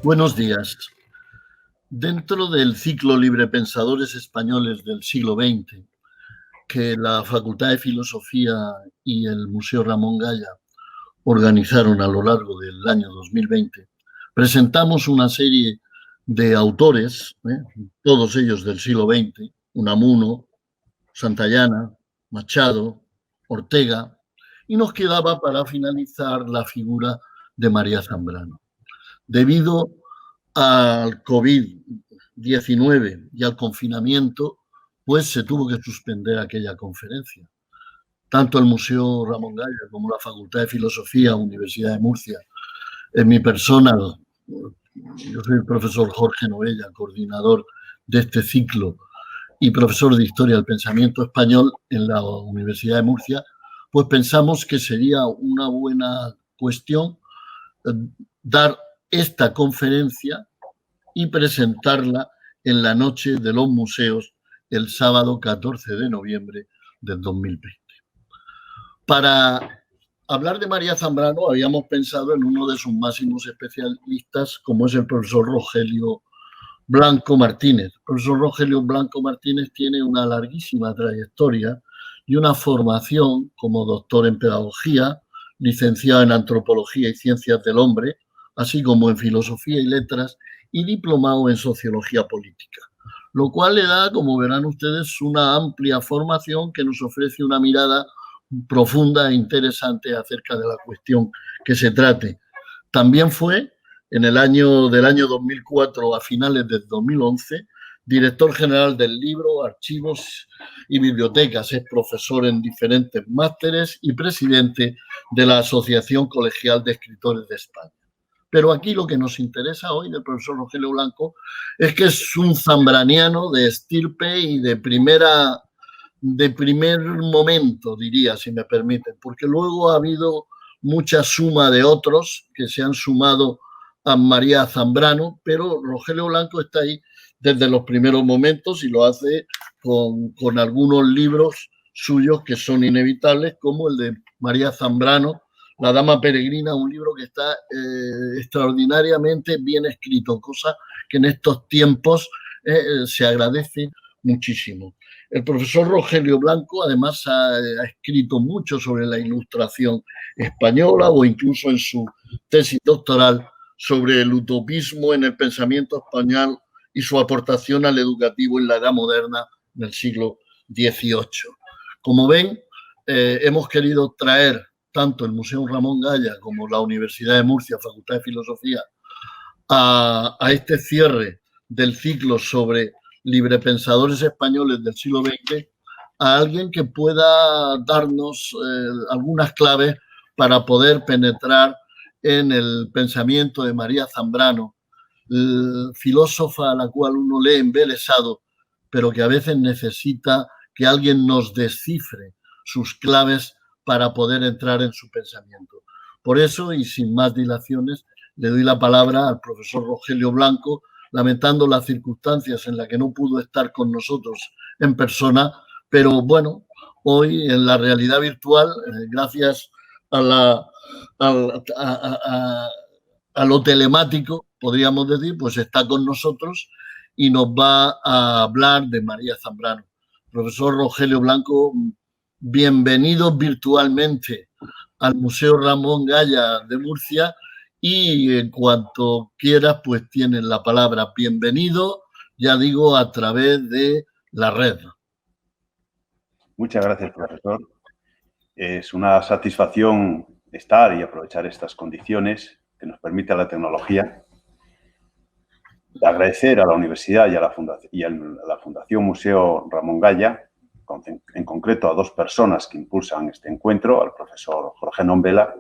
Buenos días. Dentro del ciclo Librepensadores Españoles del siglo XX, que la Facultad de Filosofía y el Museo Ramón Gaya organizaron a lo largo del año 2020, presentamos una serie de autores, todos ellos del siglo XX, Unamuno, Santayana, Machado, Ortega, y nos quedaba para finalizar la figura de María Zambrano. Debido al COVID-19 y al confinamiento, pues se tuvo que suspender aquella conferencia. Tanto el Museo Ramón Gaya como la Facultad de Filosofía, Universidad de Murcia, en mi persona, yo soy el profesor Jorge Novella, coordinador de este ciclo y profesor de Historia del Pensamiento Español en la Universidad de Murcia, pues pensamos que sería una buena cuestión dar esta conferencia y presentarla en la Noche de los Museos el sábado 14 de noviembre del 2020. Para hablar de María Zambrano habíamos pensado en uno de sus máximos especialistas, como es el profesor Rogelio Blanco Martínez. El profesor Rogelio Blanco Martínez tiene una larguísima trayectoria y una formación como doctor en pedagogía, licenciado en antropología y ciencias del hombre, así como en filosofía y letras, y diplomado en sociología política, lo cual le da, como verán ustedes, una amplia formación que nos ofrece una mirada profunda e interesante acerca de la cuestión que se trate. También fue, del año 2004 a finales del 2011, director general del libro, archivos y bibliotecas. Es profesor en diferentes másteres y presidente de la Asociación Colegial de Escritores de España. Pero aquí lo que nos interesa hoy del profesor Rogelio Blanco es que es un zambraniano de estirpe y de primer momento, diría, si me permiten, porque luego ha habido mucha suma de otros que se han sumado a María Zambrano, pero Rogelio Blanco está ahí desde los primeros momentos y lo hace con algunos libros suyos que son inevitables, como el de María Zambrano, La Dama Peregrina, un libro que está extraordinariamente bien escrito, cosa que en estos tiempos se agradece muchísimo. El profesor Rogelio Blanco además ha escrito mucho sobre la Ilustración española o incluso en su tesis doctoral sobre el utopismo en el pensamiento español y su aportación al educativo en la edad moderna del siglo XVIII. Como ven, hemos querido traer tanto el Museo Ramón Gaya como la Universidad de Murcia, Facultad de Filosofía, a este cierre del ciclo sobre librepensadores españoles del siglo XX, a alguien que pueda darnos algunas claves para poder penetrar en el pensamiento de María Zambrano, filósofa a la cual uno lee embelesado, pero que a veces necesita que alguien nos descifre sus claves para poder entrar en su pensamiento. Por eso, y sin más dilaciones, le doy la palabra al profesor Rogelio Blanco, lamentando las circunstancias en las que no pudo estar con nosotros en persona, pero bueno, hoy en la realidad virtual, gracias a lo telemático, podríamos decir, pues está con nosotros y nos va a hablar de María Zambrano. Profesor Rogelio Blanco, bienvenido virtualmente al Museo Ramón Gaya de Murcia y en cuanto quieras, pues tienes la palabra. Bienvenido, ya digo, a través de la red. Muchas gracias, profesor. Es una satisfacción estar y aprovechar estas condiciones que nos permite la tecnología. De agradecer a la universidad y a la Fundación Museo Ramón Gaya, en concreto a dos personas que impulsan este encuentro, al profesor Jorge Novella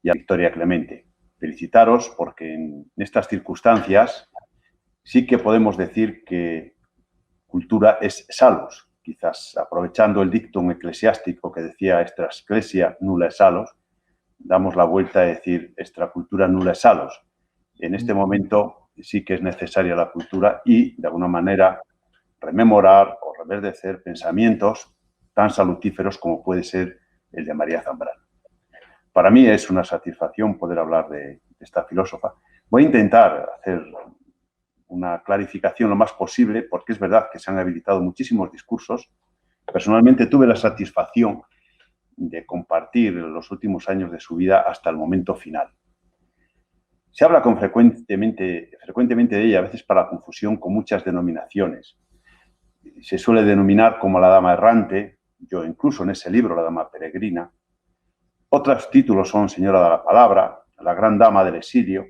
y a Victoria Clemente. Felicitaros porque en estas circunstancias sí que podemos decir que cultura es salus. Quizás aprovechando el dictum eclesiástico que decía extra ecclesia nulla es salus, damos la vuelta a decir extra cultura nulla es salus. En este momento sí que es necesaria la cultura y, de alguna manera, rememorar o reverdecer pensamientos tan salutíferos como puede ser el de María Zambrano. Para mí es una satisfacción poder hablar de esta filósofa, Voy a intentar hacer una clarificación lo más posible, porque es verdad que se han habilitado muchísimos discursos. Personalmente tuve la satisfacción de compartir los últimos años de su vida hasta el momento final. Se habla frecuentemente de ella, a veces para confusión con muchas denominaciones. Se suele denominar como la dama errante, yo incluso en ese libro, la dama peregrina. Otros títulos son señora de la palabra, la gran dama del exilio,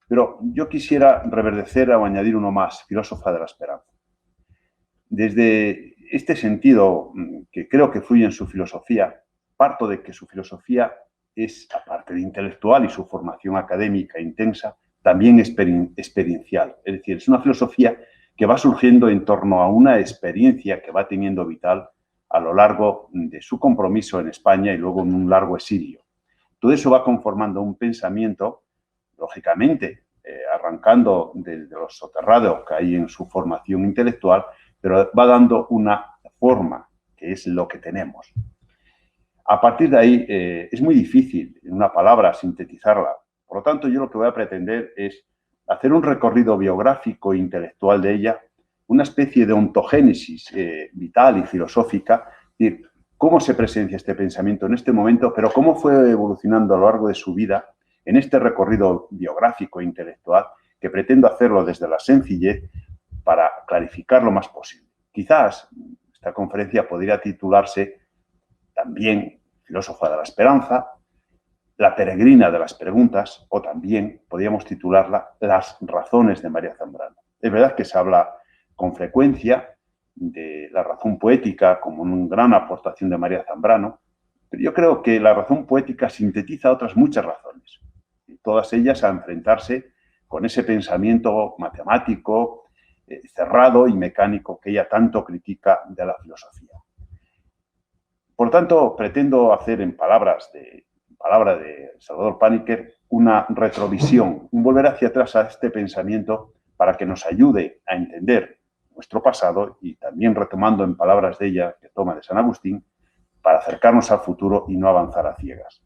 pero yo quisiera reverdecer o añadir uno más, filósofa de la esperanza. Desde este sentido, que creo que fluye en su filosofía, parto de que su filosofía es, aparte de intelectual y su formación académica intensa, también experiencial. Es decir, es una filosofía que va surgiendo en torno a una experiencia que va teniendo vital a lo largo de su compromiso en España y luego en un largo exilio. Todo eso va conformando un pensamiento, lógicamente, arrancando de lo soterrado que hay en su formación intelectual, pero va dando una forma, que es lo que tenemos. A partir de ahí, es muy difícil, en una palabra, sintetizarla. Por lo tanto, yo lo que voy a pretender es hacer un recorrido biográfico e intelectual de ella, una especie de ontogénesis vital y filosófica, es decir, cómo se presencia este pensamiento en este momento, pero cómo fue evolucionando a lo largo de su vida en este recorrido biográfico e intelectual, que pretendo hacerlo desde la sencillez para clarificar lo más posible. Quizás esta conferencia podría titularse también filósofa de la esperanza, la peregrina de las preguntas, o también podríamos titularla Las razones de María Zambrano. Es verdad que se habla con frecuencia de la razón poética como una gran aportación de María Zambrano, pero yo creo que la razón poética sintetiza otras muchas razones, y todas ellas a enfrentarse con ese pensamiento matemático, cerrado y mecánico que ella tanto critica de la filosofía. Por tanto, pretendo hacer en palabra de Salvador Paniker una retrovisión, un volver hacia atrás a este pensamiento para que nos ayude a entender nuestro pasado y también retomando en palabras de ella, que toma de San Agustín, para acercarnos al futuro y no avanzar a ciegas.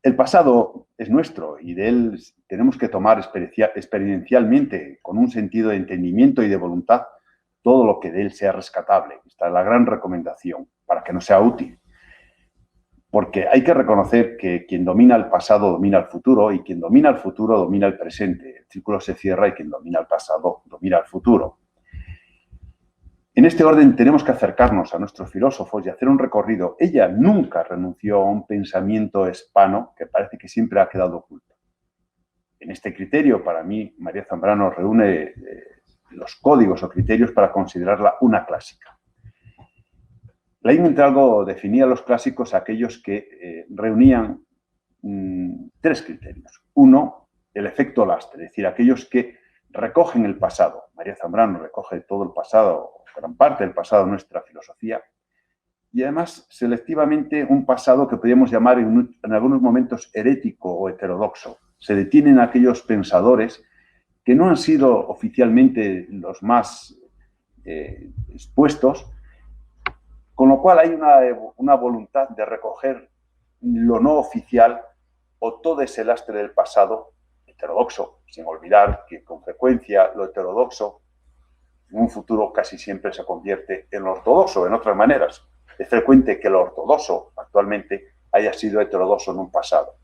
El pasado es nuestro y de él tenemos que tomar experiencialmente, con un sentido de entendimiento y de voluntad, todo lo que de él sea rescatable. Esta es la gran recomendación para que nos sea útil. Porque hay que reconocer que quien domina el pasado domina el futuro y quien domina el futuro domina el presente. El círculo se cierra y quien domina el pasado domina el futuro. En este orden tenemos que acercarnos a nuestros filósofos y hacer un recorrido. Ella nunca renunció a un pensamiento hispano que parece que siempre ha quedado oculto. En este criterio, para mí, María Zambrano reúne los códigos o criterios para considerarla una clásica. Laín Entralgo definía los clásicos aquellos que reunían tres criterios. Uno, el efecto lastre, es decir, aquellos que recogen el pasado. María Zambrano recoge todo el pasado, gran parte del pasado de nuestra filosofía, y además selectivamente un pasado que podríamos llamar en algunos momentos herético o heterodoxo. Se detienen aquellos pensadores que no han sido oficialmente los más expuestos, con lo cual hay una voluntad de recoger lo no oficial o todo ese lastre del pasado heterodoxo, sin olvidar que con frecuencia lo heterodoxo en un futuro casi siempre se convierte en lo ortodoxo, en otras maneras. Es frecuente que lo ortodoxo actualmente haya sido heterodoxo en un pasado.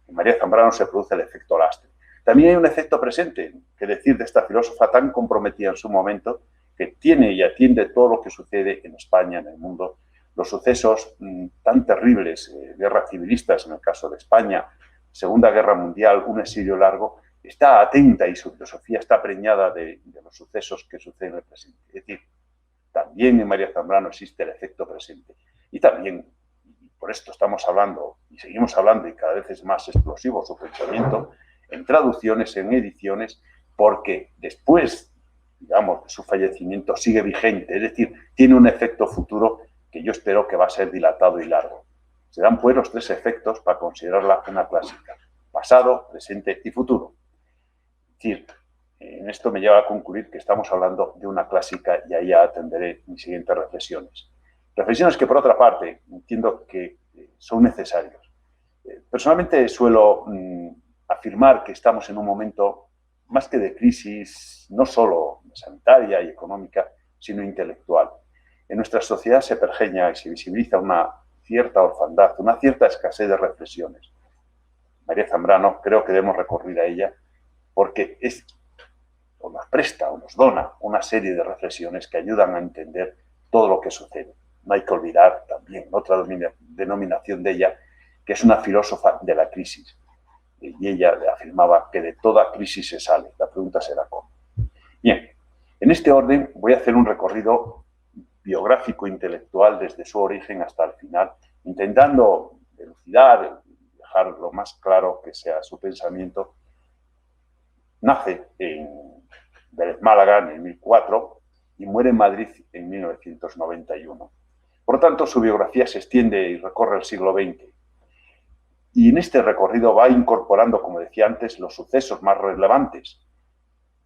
En María Zambrano se produce el efecto lastre. También hay un efecto presente, que decir de esta filósofa tan comprometida en su momento, que tiene y atiende todo lo que sucede en España, en el mundo, los sucesos tan terribles, guerras civilistas en el caso de España, Segunda Guerra Mundial, un exilio largo, está atenta y su filosofía está preñada de los sucesos que suceden en el presente. Es decir, también en María Zambrano existe el efecto presente. Y también, por esto estamos hablando y seguimos hablando y cada vez es más explosivo su pensamiento, en traducciones, en ediciones, porque después, digamos, de su fallecimiento sigue vigente, es decir, tiene un efecto futuro que yo espero que va a ser dilatado y largo. Se dan pues los tres efectos para considerarla una clásica: pasado, presente y futuro. Es decir, en esto me lleva a concluir que estamos hablando de una clásica y ahí atenderé mis siguientes reflexiones. Reflexiones que, por otra parte, entiendo que son necesarias. Personalmente suelo afirmar que estamos en un momento más que de crisis, no solo sanitaria y económica, sino intelectual. En nuestra sociedad se pergeña y se visibiliza una cierta orfandad, una cierta escasez de reflexiones. María Zambrano, creo que debemos recurrir a ella porque o nos presta o nos dona una serie de reflexiones que ayudan a entender todo lo que sucede. No hay que olvidar también otra denominación de ella, que es una filósofa de la crisis. Y ella afirmaba que de toda crisis se sale. La pregunta será cómo. Bien, en este orden voy a hacer un recorrido biográfico intelectual desde su origen hasta el final, intentando elucidar, dejar lo más claro que sea su pensamiento. Nace en Vélez Málaga en el 1004 y muere en Madrid en 1991. Por lo tanto, su biografía se extiende y recorre el siglo XX. Y en este recorrido va incorporando, como decía antes, los sucesos más relevantes,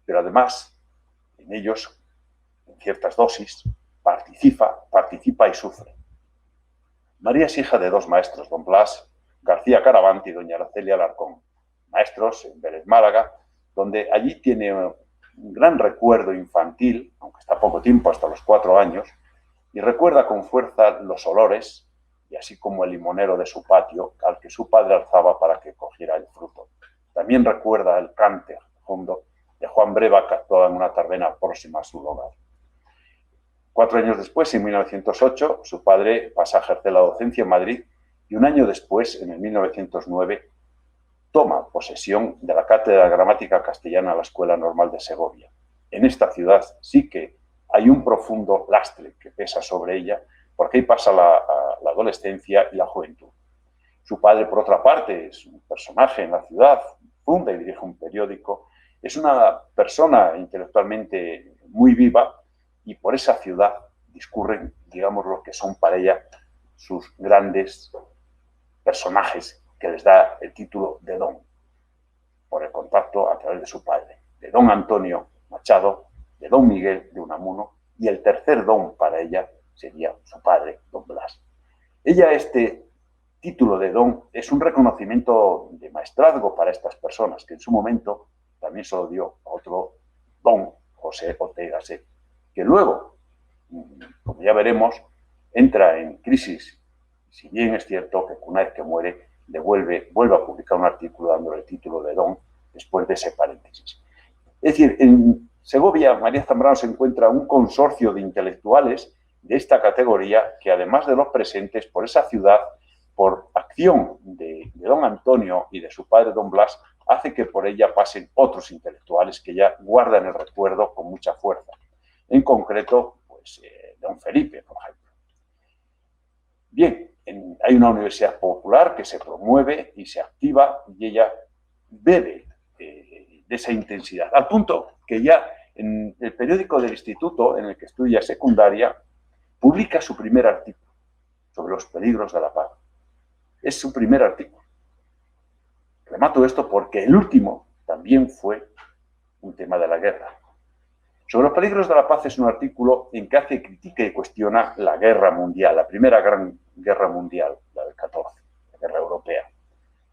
pero además en ellos, en ciertas dosis, participa y sufre. María es hija de dos maestros, don Blas García Caravanti y doña Araceli Alarcón, maestros en Vélez Málaga, donde allí tiene un gran recuerdo infantil, aunque está poco tiempo, hasta los 4 años, y recuerda con fuerza los olores, y así como el limonero de su patio, al que su padre alzaba para que cogiera el fruto. También recuerda el cánter fondo de Juan Breva, que actuaba en una taberna próxima a su hogar. 4 años después, en 1908, su padre pasa a ejercer la docencia en Madrid y un año después, en el 1909, toma posesión de la Cátedra de Gramática Castellana de la Escuela Normal de Segovia. En esta ciudad sí que hay un profundo lastre que pesa sobre ella, porque ahí pasa la adolescencia y la juventud. Su padre, por otra parte, es un personaje en la ciudad, funda y dirige un periódico, es una persona intelectualmente muy viva y por esa ciudad discurren, digamos, lo que son para ella sus grandes personajes que les da el título de don, por el contacto a través de su padre, de don Antonio Machado, de don Miguel de Unamuno, y el tercer don para ella sería su padre, don Blas. Ella, este título de don es un reconocimiento de maestrazgo para estas personas, que en su momento también se lo dio a otro don, José Ortega Set, que luego, como ya veremos, entra en crisis. Si bien es cierto que una vez que muere, vuelve a publicar un artículo dándole el título de don después de ese paréntesis. Es decir, en Segovia, María Zambrano se encuentra un consorcio de intelectuales de esta categoría que, además de los presentes por esa ciudad, por acción de don Antonio y de su padre don Blas, hace que por ella pasen otros intelectuales que ya guardan el recuerdo con mucha fuerza. En concreto, pues, don Felipe, por ejemplo. Bien, hay una universidad popular que se promueve y se activa y ella bebe de esa intensidad, al punto que ya en el periódico del instituto en el que estudia secundaria publica su primer artículo sobre los peligros de la paz. Es su primer artículo. Remato esto porque el último también fue un tema de la guerra. Sobre los peligros de la paz es un artículo en que hace crítica y cuestiona la guerra mundial, la primera gran guerra mundial, la del 14, la guerra europea.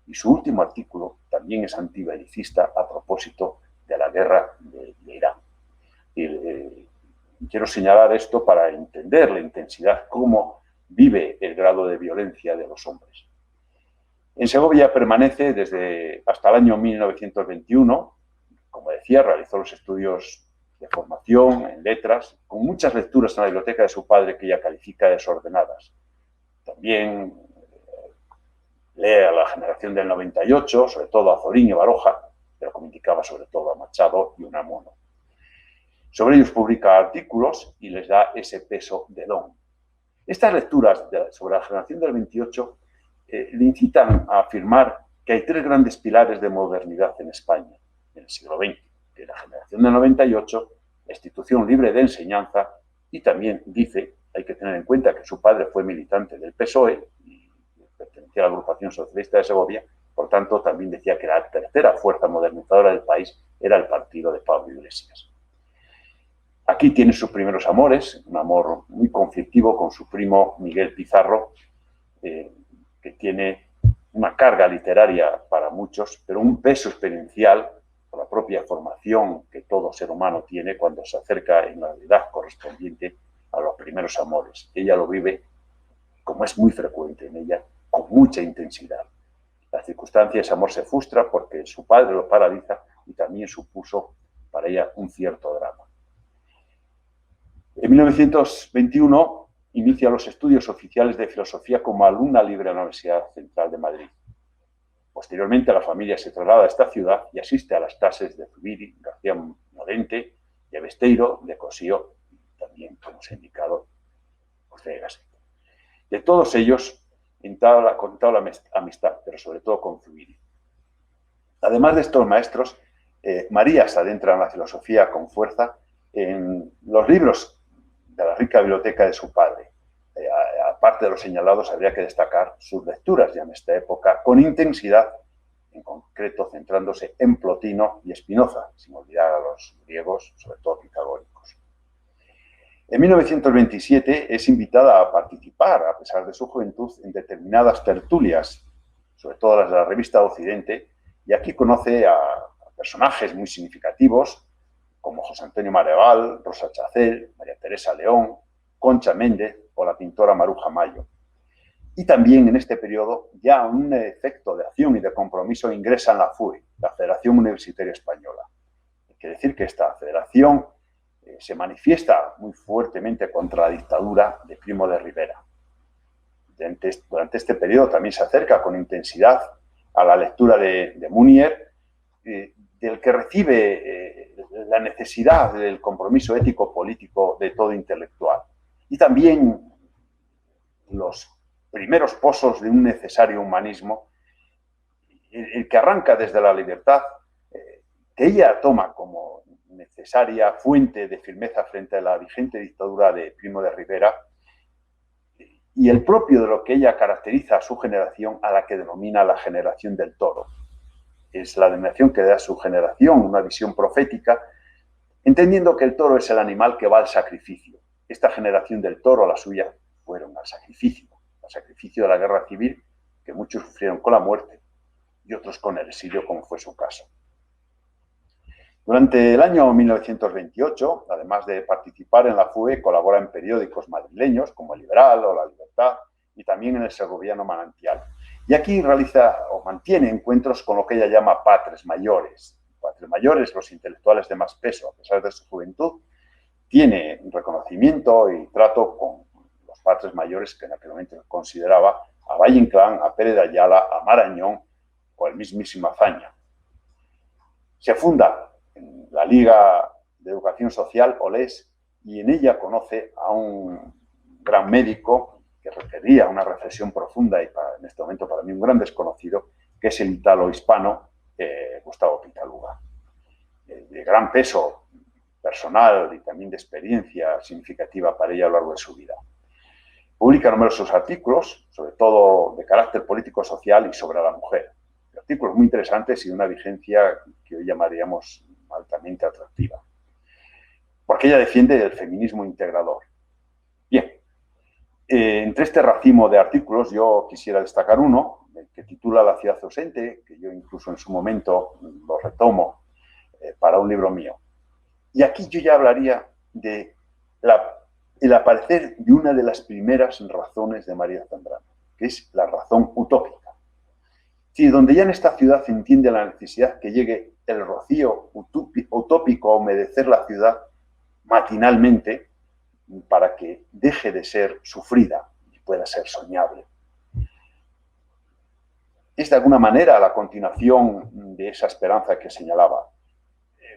Y su último artículo también es antibelicista a propósito de la guerra de Irán. Quiero señalar esto para entender la intensidad, cómo vive el grado de violencia de los hombres. En Segovia permanece hasta el año 1921. Como decía, realizó los estudios de formación en letras, con muchas lecturas en la biblioteca de su padre que ella califica de desordenadas. También lee a la generación del 98, sobre todo a Zorín y Baroja, pero como indicaba, sobre todo a Machado y Unamuno. Sobre ellos publica artículos y les da ese peso de don. Estas lecturas sobre la generación del 28 le incitan a afirmar que hay 3 grandes pilares de modernidad en España en el siglo XX, que es la generación del 98, la institución libre de enseñanza, y también dice, hay que tener en cuenta que su padre fue militante del PSOE y pertenecía a la agrupación socialista de Segovia, por tanto también decía que la tercera fuerza modernizadora del país era el partido de Pablo Iglesias. Aquí tiene sus primeros amores, un amor muy conflictivo con su primo Miguel Pizarro, que tiene una carga literaria para para muchos, pero un peso experiencial por la propia formación que todo ser humano tiene cuando se acerca en la edad correspondiente a los primeros amores. Ella lo vive, como es muy frecuente en ella, con mucha intensidad. La circunstancia de ese amor se frustra porque su padre lo paraliza y también supuso para ella un cierto drama. En 1921 inicia los estudios oficiales de filosofía como alumna libre en la Universidad Central de Madrid. Posteriormente, la familia se traslada a esta ciudad y asiste a las clases de Zubiri, García Morente, de Besteiro, de Cossío y también, como se ha indicado, José de Gasset. De todos ellos, con toda la amistad, pero sobre todo con Zubiri. Además de estos maestros, María se adentra en la filosofía con fuerza en los libros de la rica biblioteca de su padre. Aparte de los señalados, habría que destacar sus lecturas ya en esta época con intensidad, en concreto centrándose en Plotino y Spinoza, sin olvidar a los griegos, sobre todo pitagóricos. En 1927 es invitada a participar, a pesar de su juventud, en determinadas tertulias, sobre todo las de la revista Occidente, y aquí conoce a personajes muy significativos como José Antonio Mareval, Rosa Chacel, María Teresa León, Concha Méndez o la pintora Maruja Mayo. Y también en este periodo, ya un efecto de acción y de compromiso, ingresa en la FUE, la Federación Universitaria Española. Hay que decir que esta federación se manifiesta muy fuertemente contra la dictadura de Primo de Rivera. Durante este periodo también se acerca con intensidad a la lectura de Munier, del que recibe la necesidad del compromiso ético-político de todo intelectual. Y también los primeros pozos de un necesario humanismo, el que arranca desde la libertad, que ella toma como necesaria fuente de firmeza frente a la vigente dictadura de Primo de Rivera, y el propio de lo que ella caracteriza a su generación, a la que denomina la generación del toro. Es la denominación que da a su generación, una visión profética, entendiendo que el toro es el animal que va al sacrificio. Esta generación del toro, la suya, fueron al sacrificio de la guerra civil, que muchos sufrieron con la muerte y otros con el exilio, como fue su caso. Durante el año 1928, además de participar en la FUE, colabora en periódicos madrileños como El Liberal o La Libertad y también en el segoviano Manantial. Y aquí realiza o mantiene encuentros con lo que ella llama patres mayores. Patres mayores, los intelectuales de más peso, a pesar de su juventud, tiene un reconocimiento y trato con los patres mayores que en aquel momento consideraba a Valle Inclán, a Pérez de Ayala, a Marañón o el mismísimo Azaña. Se funda en la Liga de Educación Social, OLES, y en ella conoce a un gran médico que requería una reflexión profunda y en este momento para mí un gran desconocido, que es el italo-hispano Gustavo Pitaluga. De gran peso personal y también de experiencia significativa para ella a lo largo de su vida. Publica numerosos artículos, sobre todo de carácter político-social y sobre la mujer. Artículos muy interesantes y de una vigencia que hoy llamaríamos altamente atractiva. Porque ella defiende el feminismo integrador. Bien, entre este racimo de artículos yo quisiera destacar uno que titula La ciudad ausente, que yo incluso en su momento lo retomo para un libro mío. Y aquí yo ya hablaría de el aparecer de una de las primeras razones de María Zambrano, que es la razón utópica. Sí, donde ya en esta ciudad se entiende la necesidad que llegue el rocío utópico a humedecer la ciudad matinalmente para que deje de ser sufrida y pueda ser soñable. Es de alguna manera la continuación de esa esperanza que señalaba.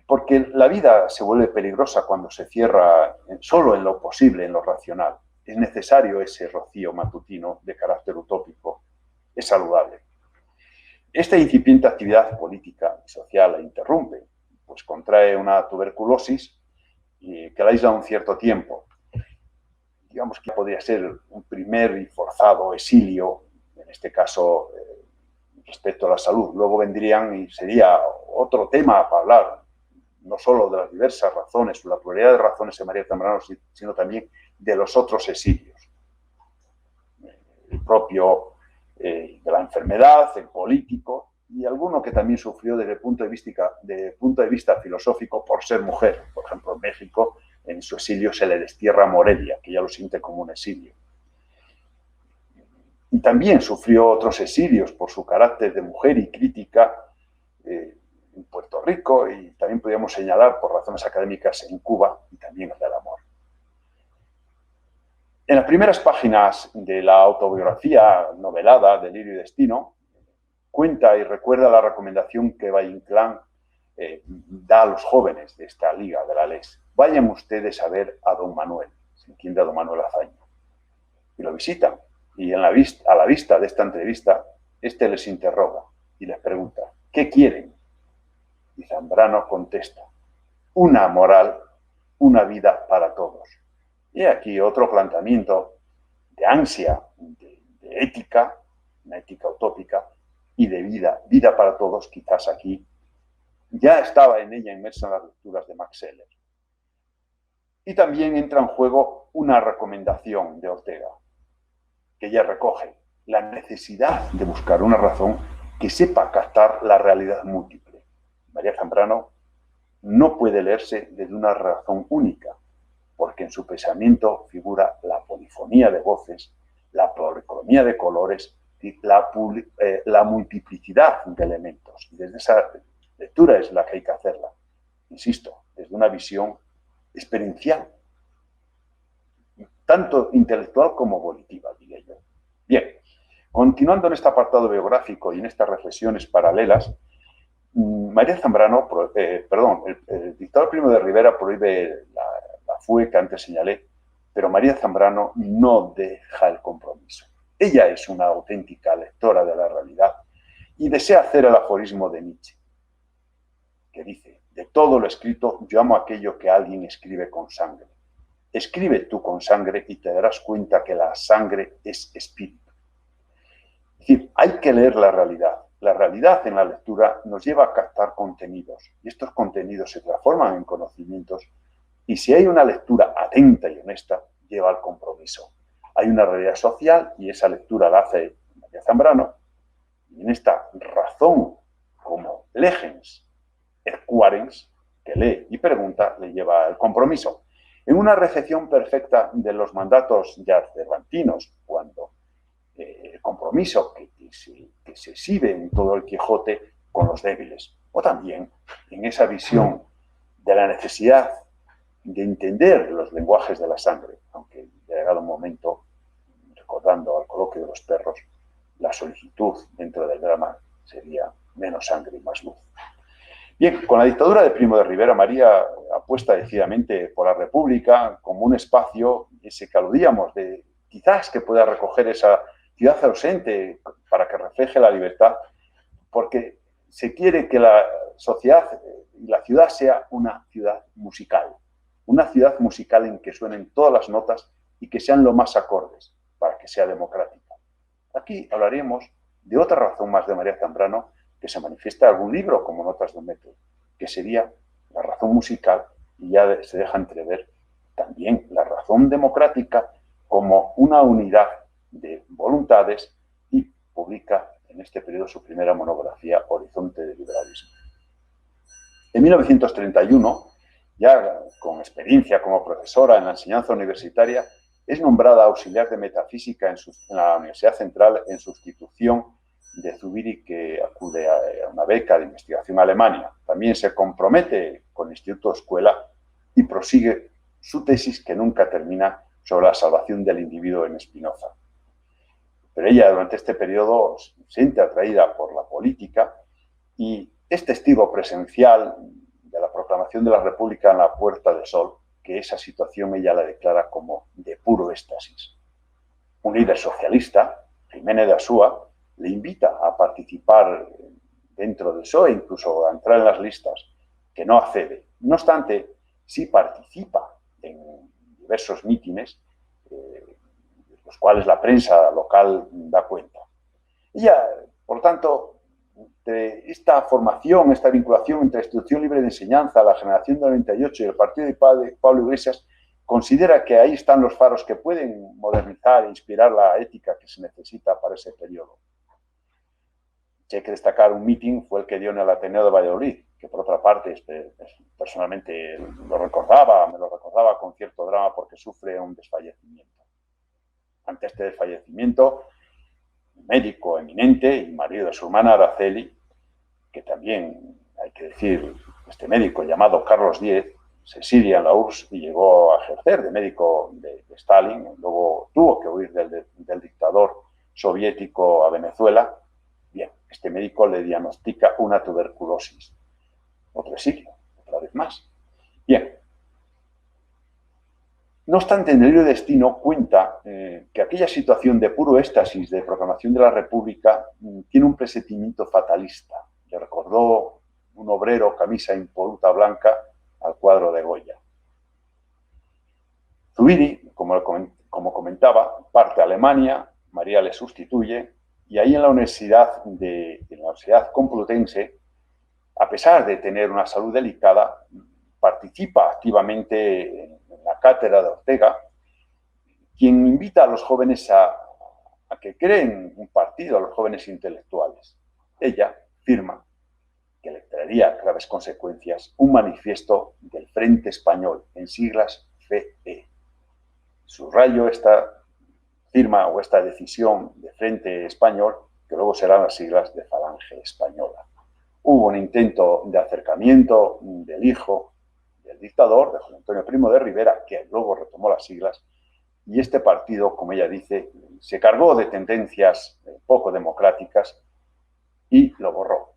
Porque la vida se vuelve peligrosa cuando se cierra solo en lo posible, en lo racional. Es necesario ese rocío matutino de carácter utópico. Es saludable. Esta incipiente actividad política y social la interrumpe, pues contrae una tuberculosis que la aísla un cierto tiempo. Digamos que podría ser un primer y forzado exilio, en este caso respecto a la salud. Luego vendrían y sería otro tema para hablar, no solo de las diversas razones, o la pluralidad de razones de María Zambrano, sino también de los otros exilios. El propio de la enfermedad, el político y alguno que también sufrió desde el punto de vista filosófico por ser mujer. Por ejemplo, en México, en su exilio se le destierra Morelia, que ya lo siente como un exilio. Y también sufrió otros exilios por su carácter de mujer y crítica en Puerto Rico, y también podríamos señalar por razones académicas en Cuba y también el del amor. En las primeras páginas de la autobiografía novelada Delirio y Destino, cuenta y recuerda la recomendación que Valle Inclán da a los jóvenes de esta Liga de la LES. Vayan ustedes a ver a don Manuel, se entiende a don Manuel Azaña, y lo visitan. Y a la vista de esta entrevista, este les interroga y les pregunta, ¿qué quieren? Y Zambrano contesta, una moral, una vida para todos. Y aquí otro planteamiento de ansia, de ética, una ética utópica, y de vida para todos, quizás aquí ya estaba en ella inmersa en las lecturas de Max Scheler. Y también entra en juego una recomendación de Ortega, que ella recoge, la necesidad de buscar una razón que sepa captar la realidad múltiple. María Zambrano no puede leerse desde una razón única, porque en su pensamiento figura la polifonía de voces, la policromía de colores, la multiplicidad de elementos. Y desde esa lectura es la que hay que hacerla, insisto, desde una visión experiencial, tanto intelectual como volitiva, diría yo. Bien, continuando en este apartado biográfico y en estas reflexiones paralelas, María Zambrano, el dictador Primo de Rivera prohíbe la FUE que antes señalé, pero María Zambrano no deja el compromiso. Ella es una auténtica lectora de la realidad y desea hacer el aforismo de Nietzsche, que dice, de todo lo escrito, yo amo aquello que alguien escribe con sangre. Escribe tú con sangre y te darás cuenta que la sangre es espíritu. Es decir, hay que leer la realidad. La realidad en la lectura nos lleva a captar contenidos y estos contenidos se transforman en conocimientos y si hay una lectura atenta y honesta, lleva al compromiso. Hay una realidad social y esa lectura la hace María Zambrano y en esta razón como legens ercuarens, que lee y pregunta, le lleva al compromiso. En una recepción perfecta de los mandatos ya cervantinos, cuando el compromiso que se exhibe en todo el Quijote con los débiles, o también en esa visión de la necesidad de entender los lenguajes de la sangre, aunque llegado un momento, recordando al coloquio de los perros, la solicitud dentro del drama sería menos sangre y más luz. Bien, con la dictadura de Primo de Rivera, María apuesta decididamente por la República como un espacio, ese que aludíamos, de quizás que pueda recoger esa ciudad ausente para que refleje la libertad, porque se quiere que la sociedad y la ciudad sea una ciudad musical en que suenen todas las notas y que sean lo más acordes para que sea democrática. Aquí hablaremos de otra razón más de María Zambrano que se manifiesta en algún libro como Notas de un metro, que sería la razón musical y ya se deja entrever también la razón democrática como una unidad de voluntades y publica en este periodo su primera monografía Horizonte del liberalismo. En 1931, ya con experiencia como profesora en la enseñanza universitaria, es nombrada auxiliar de metafísica en la Universidad Central en sustitución de Zubiri, que acude a una beca de investigación a Alemania. También se compromete con el Instituto Escuela y prosigue su tesis que nunca termina sobre la salvación del individuo en Spinoza. Pero ella durante este periodo se siente atraída por la política y es testigo presencial de la proclamación de la República en la Puerta del Sol, que esa situación ella la declara como de puro éxtasis. Un líder socialista, Jiménez de Asúa, le invita a participar dentro del PSOE, incluso a entrar en las listas, que no accede. No obstante, sí participa en diversos mítines, los cuales la prensa local da cuenta. Ella, por tanto, de esta formación, esta vinculación entre la Institución Libre de Enseñanza, la Generación del 98 y el partido de Pablo Iglesias, considera que ahí están los faros que pueden modernizar e inspirar la ética que se necesita para ese periodo. Si hay que destacar un meeting, fue el que dio en el Ateneo de Valladolid, que por otra parte personalmente me lo recordaba con cierto drama porque sufre un desfallecimiento. Ante este desfallecimiento, un médico eminente y marido de su hermana Araceli, que también, hay que decir, este médico llamado Carlos Díez, se exilia en la URSS y llegó a ejercer de médico de Stalin, luego tuvo que huir del dictador soviético a Venezuela. Bien, este médico le diagnostica una tuberculosis. Otro exilio, otra vez más. Bien. No obstante, en el libro de Destino cuenta que aquella situación de puro éxtasis de proclamación de la República tiene un presentimiento fatalista. Le recordó un obrero, camisa impoluta blanca, al cuadro de Goya. Zubiri, como comentaba, parte a Alemania, María le sustituye, y ahí en la Universidad Complutense, a pesar de tener una salud delicada, participa activamente en la cátedra de Ortega, quien invita a los jóvenes a que creen un partido, a los jóvenes intelectuales. Ella firma, que le traería graves consecuencias, un manifiesto del Frente Español, en siglas FE. Subrayo esta firma o esta decisión de Frente Español, que luego serán las siglas de Falange Española. Hubo un intento de acercamiento del hijo del dictador, de José Antonio Primo de Rivera, que luego retomó las siglas, y este partido, como ella dice, se cargó de tendencias poco democráticas y lo borró.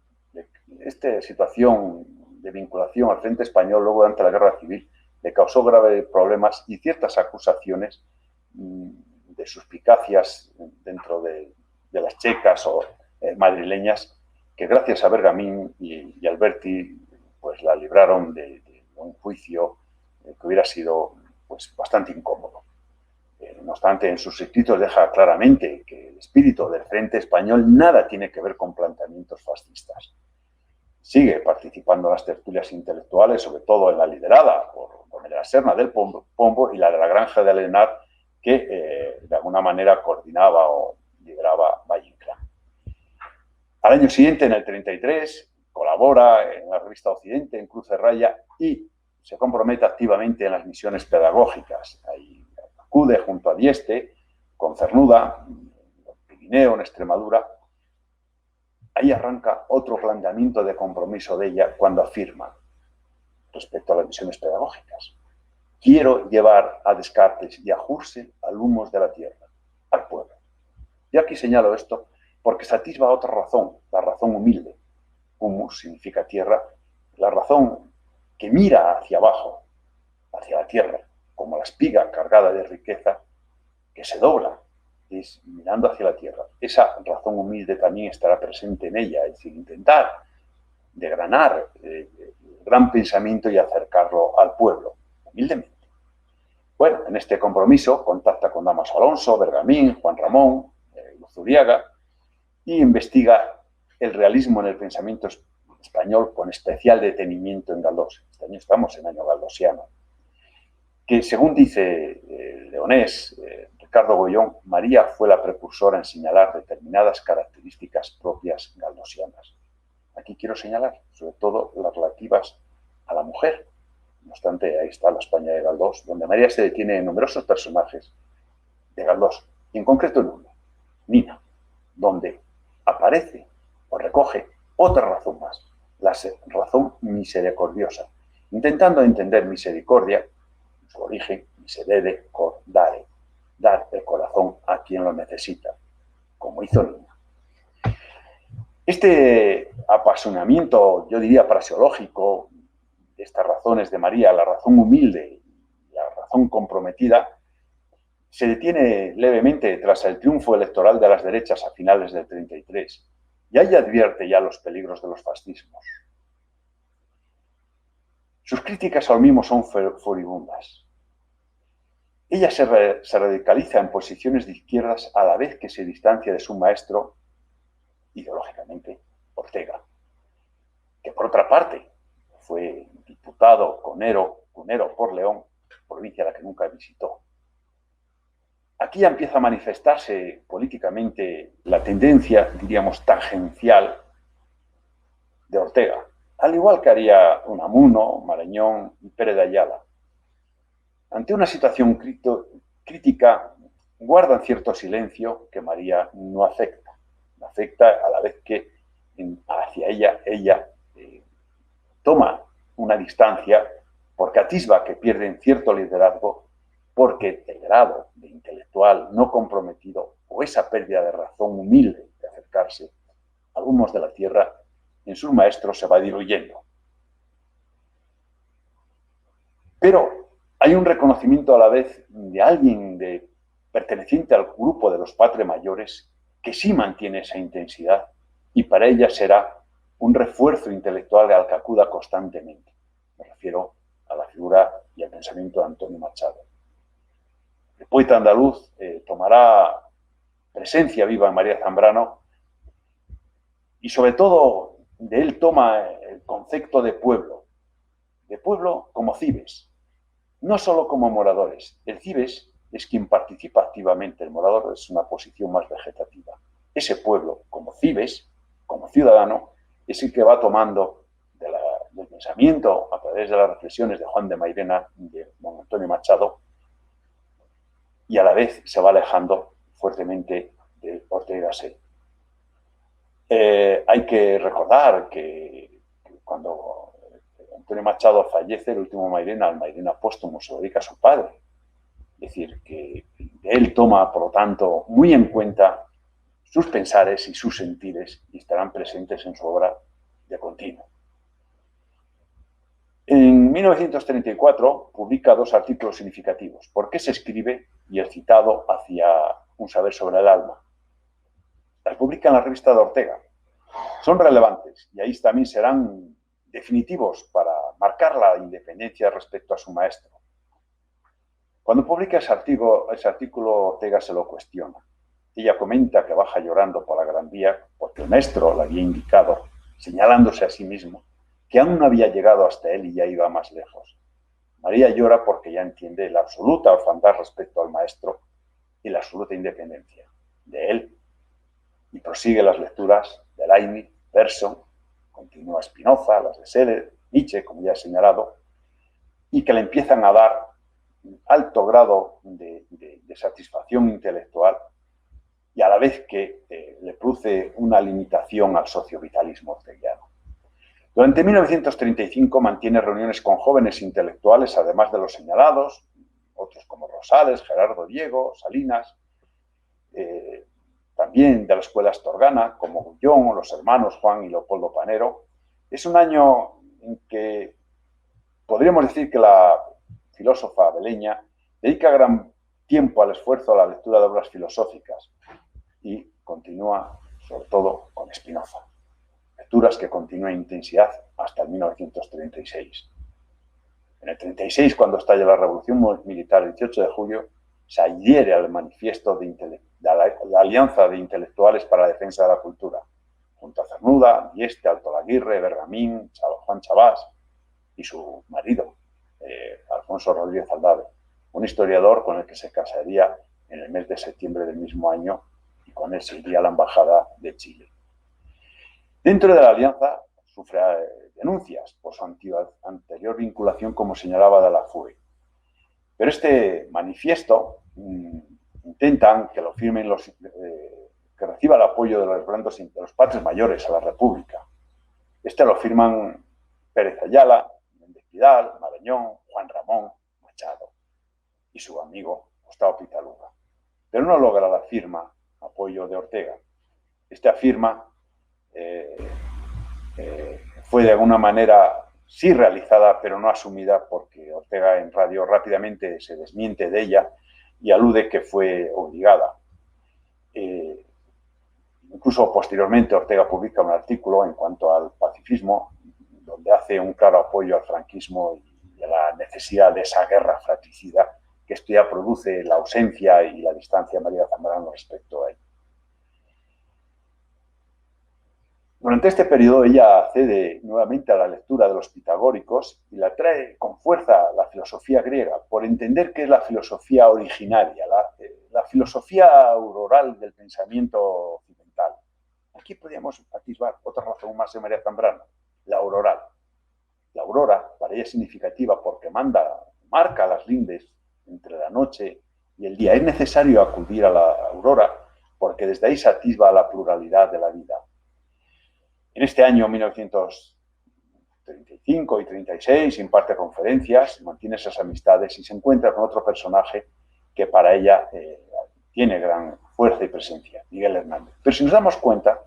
Esta situación de vinculación al Frente Español luego durante la Guerra Civil le causó graves problemas y ciertas acusaciones de suspicacias dentro de las checas o madrileñas que gracias a Bergamín y Alberti pues la libraron de un juicio que hubiera sido pues bastante incómodo. No obstante, en sus escritos deja claramente que el espíritu del Frente Español nada tiene que ver con planteamientos fascistas. Sigue participando en las tertulias intelectuales, sobre todo en la liderada por la Serna del Pombo y la de la Granja de Alenar, que de alguna manera coordinaba o lideraba Valle Inclán. Al año siguiente, en el 33, colabora en la revista Occidente, en Cruz de Raya, y se compromete activamente en las misiones pedagógicas. Ahí acude junto a Dieste, con Cernuda, en Pirineo, en Extremadura. Ahí arranca otro planteamiento de compromiso de ella cuando afirma, respecto a las misiones pedagógicas: quiero llevar a Descartes y a Husserl al humus de la tierra, al pueblo. Y aquí señalo esto porque se atisba otra razón, la razón humilde. Humus significa tierra, la razón que mira hacia abajo, hacia la tierra, como la espiga cargada de riqueza, que se dobla, es mirando hacia la tierra. Esa razón humilde también estará presente en ella, es decir, intentar degranar el gran pensamiento y acercarlo al pueblo, humildemente. Bueno, en este compromiso contacta con Dámaso Alonso, Bergamín, Juan Ramón, Luzuriaga, y investiga el realismo en el pensamiento español con especial detenimiento en Galdós. Este año estamos en año galdosiano. Que según dice Leonés, Ricardo Goyón, María fue la precursora en señalar determinadas características propias galdosianas. Aquí quiero señalar, sobre todo, las relativas a la mujer. No obstante, ahí está la España de Galdós, donde María se detiene en numerosos personajes de Galdós, y en concreto en uno, Nina, donde aparece o recoge otra razón más, la razón misericordiosa, intentando entender misericordia, su origen, miserere cor dare, dar el corazón a quien lo necesita, como hizo Nina. Este apasionamiento, yo diría, fraseológico de estas razones de María, la razón humilde y la razón comprometida, se detiene levemente tras el triunfo electoral de las derechas a finales del 33. Y ahí advierte ya los peligros de los fascismos. Sus críticas al mismo son furibundas. Ella se radicaliza en posiciones de izquierdas a la vez que se distancia de su maestro, ideológicamente, Ortega, que por otra parte fue diputado cunero por León, provincia a la que nunca visitó. Aquí ya empieza a manifestarse políticamente la tendencia, diríamos, tangencial de Ortega, al igual que haría Unamuno, Marañón y Pérez de Ayala. Ante una situación crítica, guardan cierto silencio que María no afecta. Afecta a la vez que hacia ella toma una distancia porque atisba que pierden cierto liderazgo, porque el grado de intelectual no comprometido o esa pérdida de razón humilde de acercarse a algunos de la tierra en sus maestros se va diluyendo. Pero hay un reconocimiento a la vez de alguien perteneciente al grupo de los Patre Mayores que sí mantiene esa intensidad y para ella será un refuerzo intelectual al que acuda constantemente. Me refiero a la figura y al pensamiento de Antonio Machado. El poeta andaluz tomará presencia viva en María Zambrano y sobre todo de él toma el concepto de pueblo como cibes, no solo como moradores. El cibes es quien participa activamente, el morador es una posición más vegetativa. Ese pueblo como cibes, como ciudadano, es el que va tomando del pensamiento a través de las reflexiones de Juan de Mairena y de don Antonio Machado y a la vez se va alejando fuertemente de Ortega y Gasset. Hay que recordar que cuando Antonio Machado fallece, el último Mairena, el Mairena póstumo, se lo dedica a su padre. Es decir, que él toma, por lo tanto, muy en cuenta sus pensares y sus sentires y estarán presentes en su obra de continuo. En 1934 publica 2 artículos significativos: ¿Por qué se escribe? Y el citado hacia un saber sobre el alma. Las publica en la revista de Ortega. Son relevantes y ahí también serán definitivos para marcar la independencia respecto a su maestro. Cuando publica ese artículo, Ortega se lo cuestiona. Ella comenta que baja llorando por la Gran Vía porque el maestro le había indicado, señalándose a sí mismo, que aún no había llegado hasta él y ya iba más lejos. María llora porque ya entiende la absoluta orfandad respecto al maestro y la absoluta independencia de él. Y prosigue las lecturas de Leibniz, Bergson, continúa Spinoza, las de Seller, Nietzsche, como ya he señalado, y que le empiezan a dar un alto grado de satisfacción intelectual y a la vez que le produce una limitación al sociovitalismo orteguiano. Durante 1935 mantiene reuniones con jóvenes intelectuales, además de los señalados, otros como Rosales, Gerardo Diego, Salinas, también de la escuela astorgana, como Gullón o los hermanos Juan y Leopoldo Panero. Es un año en que podríamos decir que la filósofa beleña dedica gran tiempo al esfuerzo a la lectura de obras filosóficas y continúa sobre todo con Spinoza. Lecturas que continúan en intensidad hasta el 1936. En el 36, cuando estalla la Revolución Militar, el 18 de julio, se adhiere al manifiesto de la Alianza de Intelectuales para la Defensa de la Cultura, junto a Cernuda, Dieste, Alto Laguirre, Bergamín, Juan Chabás y su marido, Alfonso Rodríguez Aldave, un historiador con el que se casaría en el mes de septiembre del mismo año y con él se iría a la Embajada de Chile. Dentro de la alianza sufre denuncias por su anterior vinculación, como señalaba de la FUE. Pero este manifiesto intentan que lo firmen que reciba el apoyo de los Patres Mayores a la República. Lo firman Pérez Ayala, Méndez Pidal, Marañón, Juan Ramón, Machado y su amigo Gustavo Pitaluga. Pero no logra la firma, apoyo de Ortega. Esta firma fue de alguna manera sí realizada, pero no asumida, porque Ortega en radio rápidamente se desmiente de ella y alude que fue obligada. Incluso posteriormente Ortega publica un artículo en cuanto al pacifismo, donde hace un claro apoyo al franquismo y a la necesidad de esa guerra fratricida, que esto ya produce la ausencia y la distancia de María Zambrano respecto a él. Durante este periodo ella accede nuevamente a la lectura de los pitagóricos y la trae con fuerza la filosofía griega, por entender que es la filosofía originaria, la filosofía auroral del pensamiento occidental. Aquí podríamos atisbar otra razón más de María Zambrano. la auroral. La aurora, para ella es significativa porque marca las lindes entre la noche y el día. Es necesario acudir a la aurora porque desde ahí se atisba la pluralidad de la vida. En este año 1935 y 36 imparte conferencias, mantiene esas amistades y se encuentra con otro personaje que para ella tiene gran fuerza y presencia, Miguel Hernández. Pero si nos damos cuenta,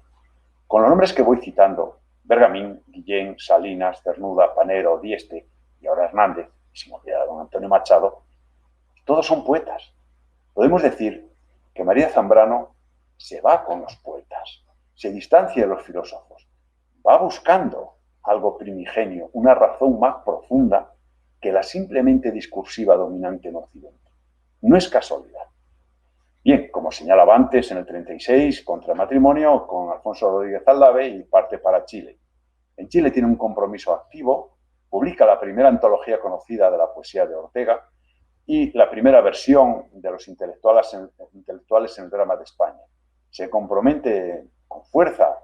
con los nombres que voy citando, Bergamín, Guillén, Salinas, Cernuda, Panero, Dieste y ahora Hernández, sin olvidar a don Antonio Machado, todos son poetas. Podemos decir que María Zambrano se va con los poetas, se distancia de los filósofos, va buscando algo primigenio, una razón más profunda que la simplemente discursiva dominante en Occidente. No es casualidad. Bien, como señalaba antes, en el 36 contra matrimonio con Alfonso Rodríguez Aldave y parte para Chile. En Chile tiene un compromiso activo, publica la primera antología conocida de la poesía de Ortega y la primera versión de los intelectuales en el drama de España. Se compromete con fuerza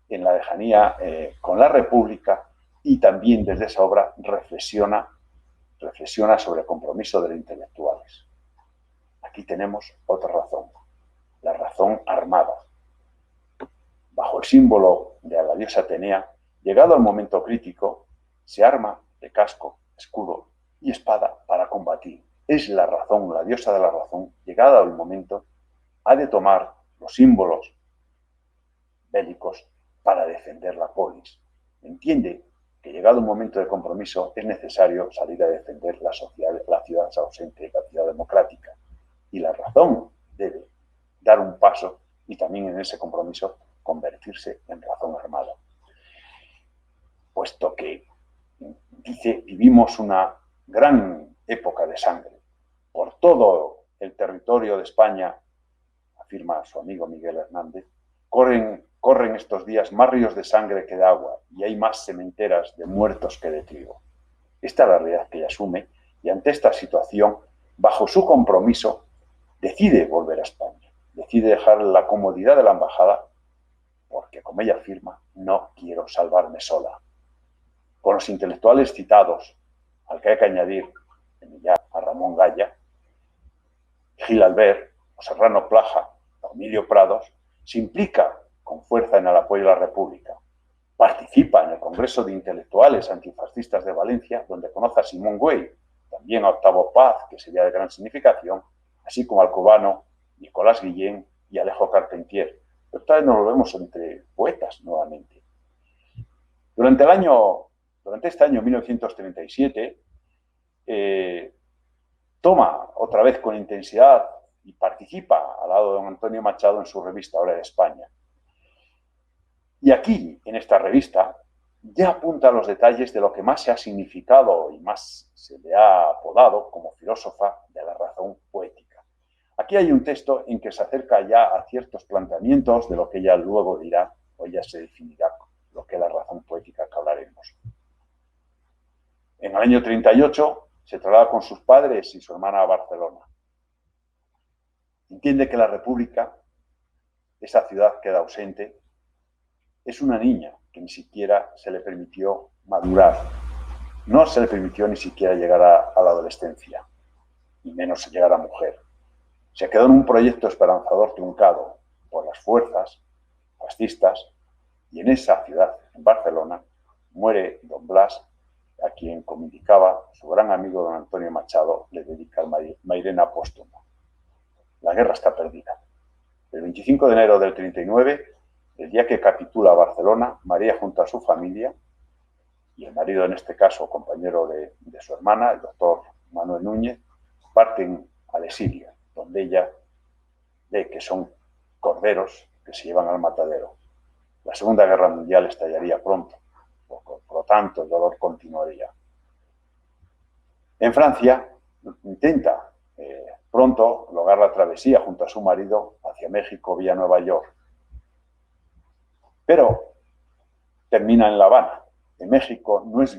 en la lejanía con la República y también desde esa obra reflexiona sobre el compromiso de los intelectuales. Aquí tenemos otra razón, la razón armada. Bajo el símbolo de la diosa Atenea, llegado al momento crítico, se arma de casco, escudo y espada para combatir. Es la razón, la diosa de la razón, llegada al momento, ha de tomar los símbolos bélicos para defender la polis. Entiende que llegado un momento de compromiso es necesario salir a defender la ciudad ausente, la ciudad democrática. Y la razón debe dar un paso y también en ese compromiso convertirse en razón armada. Puesto que, dice, vivimos una gran época de sangre. Por todo el territorio de España, afirma su amigo Miguel Hernández, corren estos días más ríos de sangre que de agua y hay más cementeras de muertos que de trigo. Esta es la realidad que ella asume y ante esta situación, bajo su compromiso, decide volver a España, decide dejar la comodidad de la embajada porque, como ella afirma, no quiero salvarme sola. Con los intelectuales citados, al que hay que añadir ya a Ramón Gaya, Gil Albert, Serrano Plaja, Emilio Prados, se implica con fuerza en el apoyo a la República. Participa en el Congreso de Intelectuales Antifascistas de Valencia, donde conoce a Simón Güell, también a Octavo Paz, que sería de gran significación, así como al cubano Nicolás Guillén y Alejo Carpentier. Pero esta vez nos volvemos entre poetas nuevamente. Durante este año 1937, toma otra vez con intensidad y participa al lado de don Antonio Machado en su revista Hora de España. Y aquí, en esta revista, ya apunta los detalles de lo que más se ha significado y más se le ha apodado como filósofa de la razón poética. Aquí hay un texto en que se acerca ya a ciertos planteamientos de lo que ella luego dirá, o ella se definirá lo que es la razón poética que hablaremos. En el año 38 se traslada con sus padres y su hermana a Barcelona. Entiende que la República, esa ciudad queda ausente, es una niña que ni siquiera se le permitió madurar. No se le permitió ni siquiera llegar a la adolescencia, y menos llegar a mujer. Se quedó en un proyecto esperanzador truncado por las fuerzas fascistas y en esa ciudad, en Barcelona, muere don Blas, a quien, como indicaba su gran amigo don Antonio Machado, le dedica el Mairena póstumo. La guerra está perdida. El 25 de enero del 39, el día que capitula Barcelona, María junto a su familia y el marido, en este caso, compañero de su hermana, el doctor Manuel Núñez, parten al exilio, donde ella ve que son corderos que se llevan al matadero. La Segunda Guerra Mundial estallaría pronto, por lo tanto, el dolor continuaría. En Francia, intenta pronto lograr la travesía junto a su marido hacia México vía Nueva York. Pero termina en La Habana. En México no es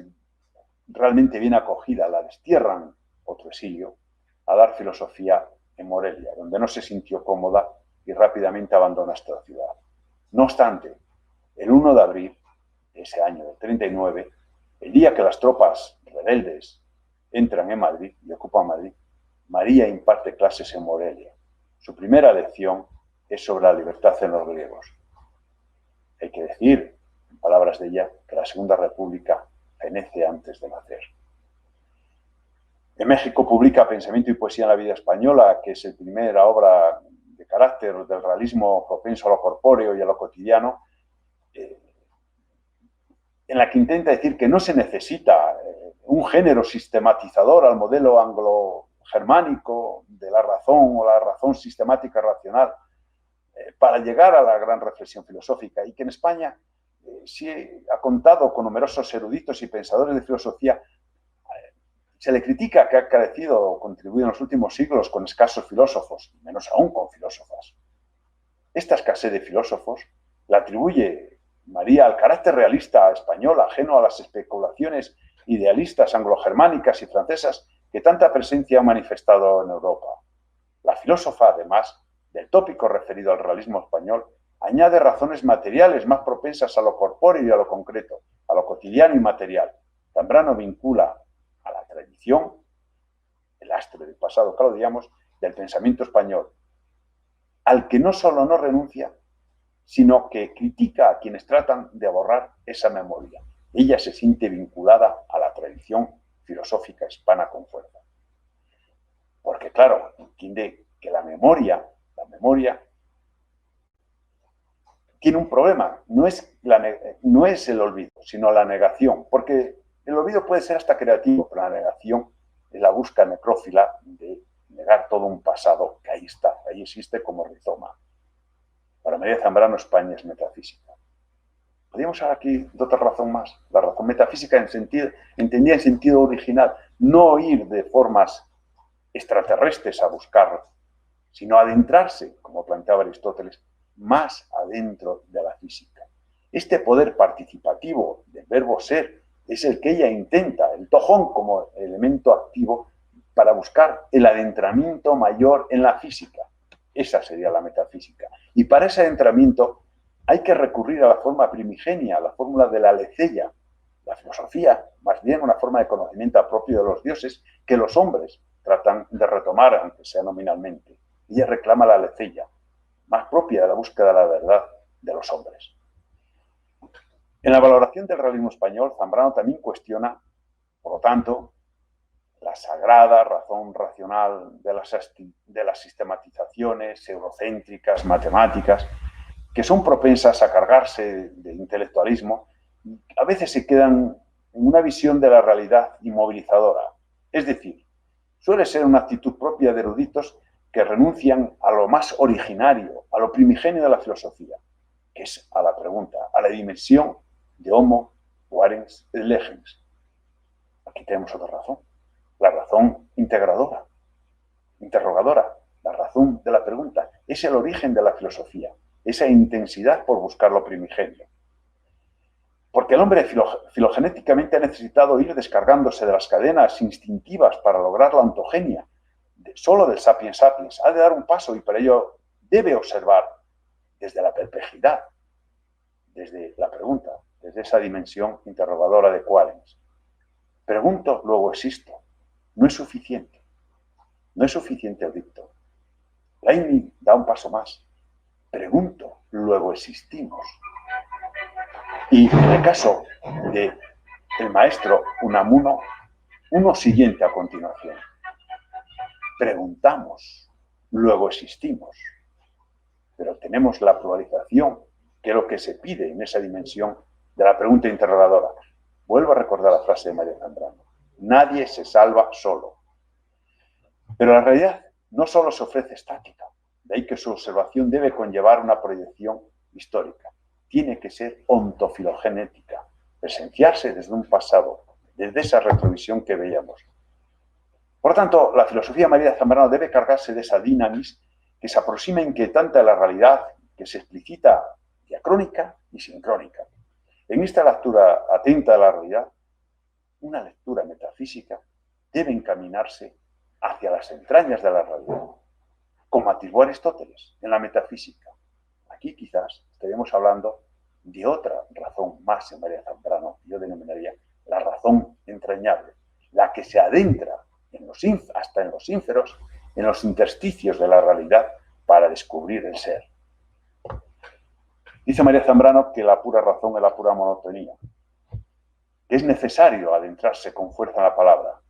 realmente bien acogida, la destierran, otro exilio, a dar filosofía en Morelia, donde no se sintió cómoda y rápidamente abandona esta ciudad. No obstante, el 1 de abril de ese año del 39, el día que las tropas rebeldes entran en Madrid y ocupan Madrid, María imparte clases en Morelia. Su primera lección es sobre la libertad en los griegos. Hay que decir, en palabras de ella, que la Segunda República fenece antes de nacer. En México publica Pensamiento y poesía en la vida española, que es la primera obra de carácter del realismo propenso a lo corpóreo y a lo cotidiano, en la que intenta decir que no se necesita un género sistematizador al modelo anglo-germánico de la razón o la razón sistemática racional para llegar a la gran reflexión filosófica, y que en España sí ha contado con numerosos eruditos y pensadores de filosofía. Se le critica que ha carecido o contribuido en los últimos siglos con escasos filósofos, menos aún con filósofas. Esta escasez de filósofos la atribuye María al carácter realista español, ajeno a las especulaciones idealistas anglogermánicas y francesas que tanta presencia han manifestado en Europa. La filósofa, además del tópico referido al realismo español, añade razones materiales más propensas a lo corpóreo y a lo concreto, a lo cotidiano y material. Zambrano vincula a la tradición, el lastre del pasado, claro, del pensamiento español, al que no solo no renuncia, sino que critica a quienes tratan de borrar esa memoria. Ella se siente vinculada a la tradición filosófica hispana con fuerza. Porque, claro, entiende que la memoria tiene un problema. No es el olvido, sino la negación. Porque el olvido puede ser hasta creativo, pero la negación es la búsqueda necrófila de negar todo un pasado que ahí está, ahí existe como rizoma. Para María Zambrano, España es metafísica. Podríamos hablar aquí de otra razón más. La razón metafísica entendía en sentido original, no ir de formas extraterrestres a buscarlo, sino adentrarse, como planteaba Aristóteles, más adentro de la física. Este poder participativo del verbo ser es el que ella intenta, el tojón como elemento activo para buscar el adentramiento mayor en la física. Esa sería la metafísica. Y para ese adentramiento hay que recurrir a la forma primigenia, a la fórmula de la aletheia. La filosofía, más bien una forma de conocimiento propio de los dioses que los hombres tratan de retomar, aunque sea nominalmente. Ella reclama la aletheia, más propia de la búsqueda de la verdad de los hombres. En la valoración del realismo español, Zambrano también cuestiona, por lo tanto, la sagrada razón racional de las sistematizaciones eurocéntricas, matemáticas, que son propensas a cargarse de intelectualismo, a veces se quedan en una visión de la realidad inmovilizadora. Es decir, suele ser una actitud propia de eruditos que renuncian a lo más originario, a lo primigenio de la filosofía, que es a la pregunta, a la dimensión de Homo Quaerens Legens. Aquí tenemos otra razón, la razón integradora, interrogadora, la razón de la pregunta. Es el origen de la filosofía, esa intensidad por buscar lo primigenio. Porque el hombre filogenéticamente ha necesitado ir descargándose de las cadenas instintivas para lograr la ontogenia, solo del sapiens sapiens. Ha de dar un paso y para ello debe observar desde la perplejidad, desde la pregunta, desde esa dimensión interrogadora de Quaerens. Pregunto, luego existo. No es suficiente. No es suficiente el dicto. Leibniz da un paso más. Pregunto, luego existimos. Y en el caso del maestro Unamuno, uno siguiente a continuación. Preguntamos, luego existimos. Pero tenemos la pluralización, que es lo que se pide en esa dimensión de la pregunta interrogadora. Vuelvo a recordar la frase de María Zambrano. Nadie se salva solo. Pero la realidad no solo se ofrece estática, de ahí que su observación debe conllevar una proyección histórica. Tiene que ser ontofilogenética, presenciarse desde un pasado, desde esa retrovisión que veíamos. Por tanto, la filosofía de María Zambrano debe cargarse de esa dinamis que se aproxima inquietante a la realidad, que se explicita diacrónica y sincrónica. En esta lectura atenta a la realidad, una lectura metafísica debe encaminarse hacia las entrañas de la realidad, como atisbó Aristóteles en la metafísica. Aquí quizás estaremos hablando de otra razón más más en María Zambrano, yo denominaría la razón entrañable, la que se adentra hasta en los ínferos, en los intersticios de la realidad para descubrir el ser. Dice María Zambrano que la pura razón es la pura monotonía, que es necesario adentrarse con fuerza en la palabra,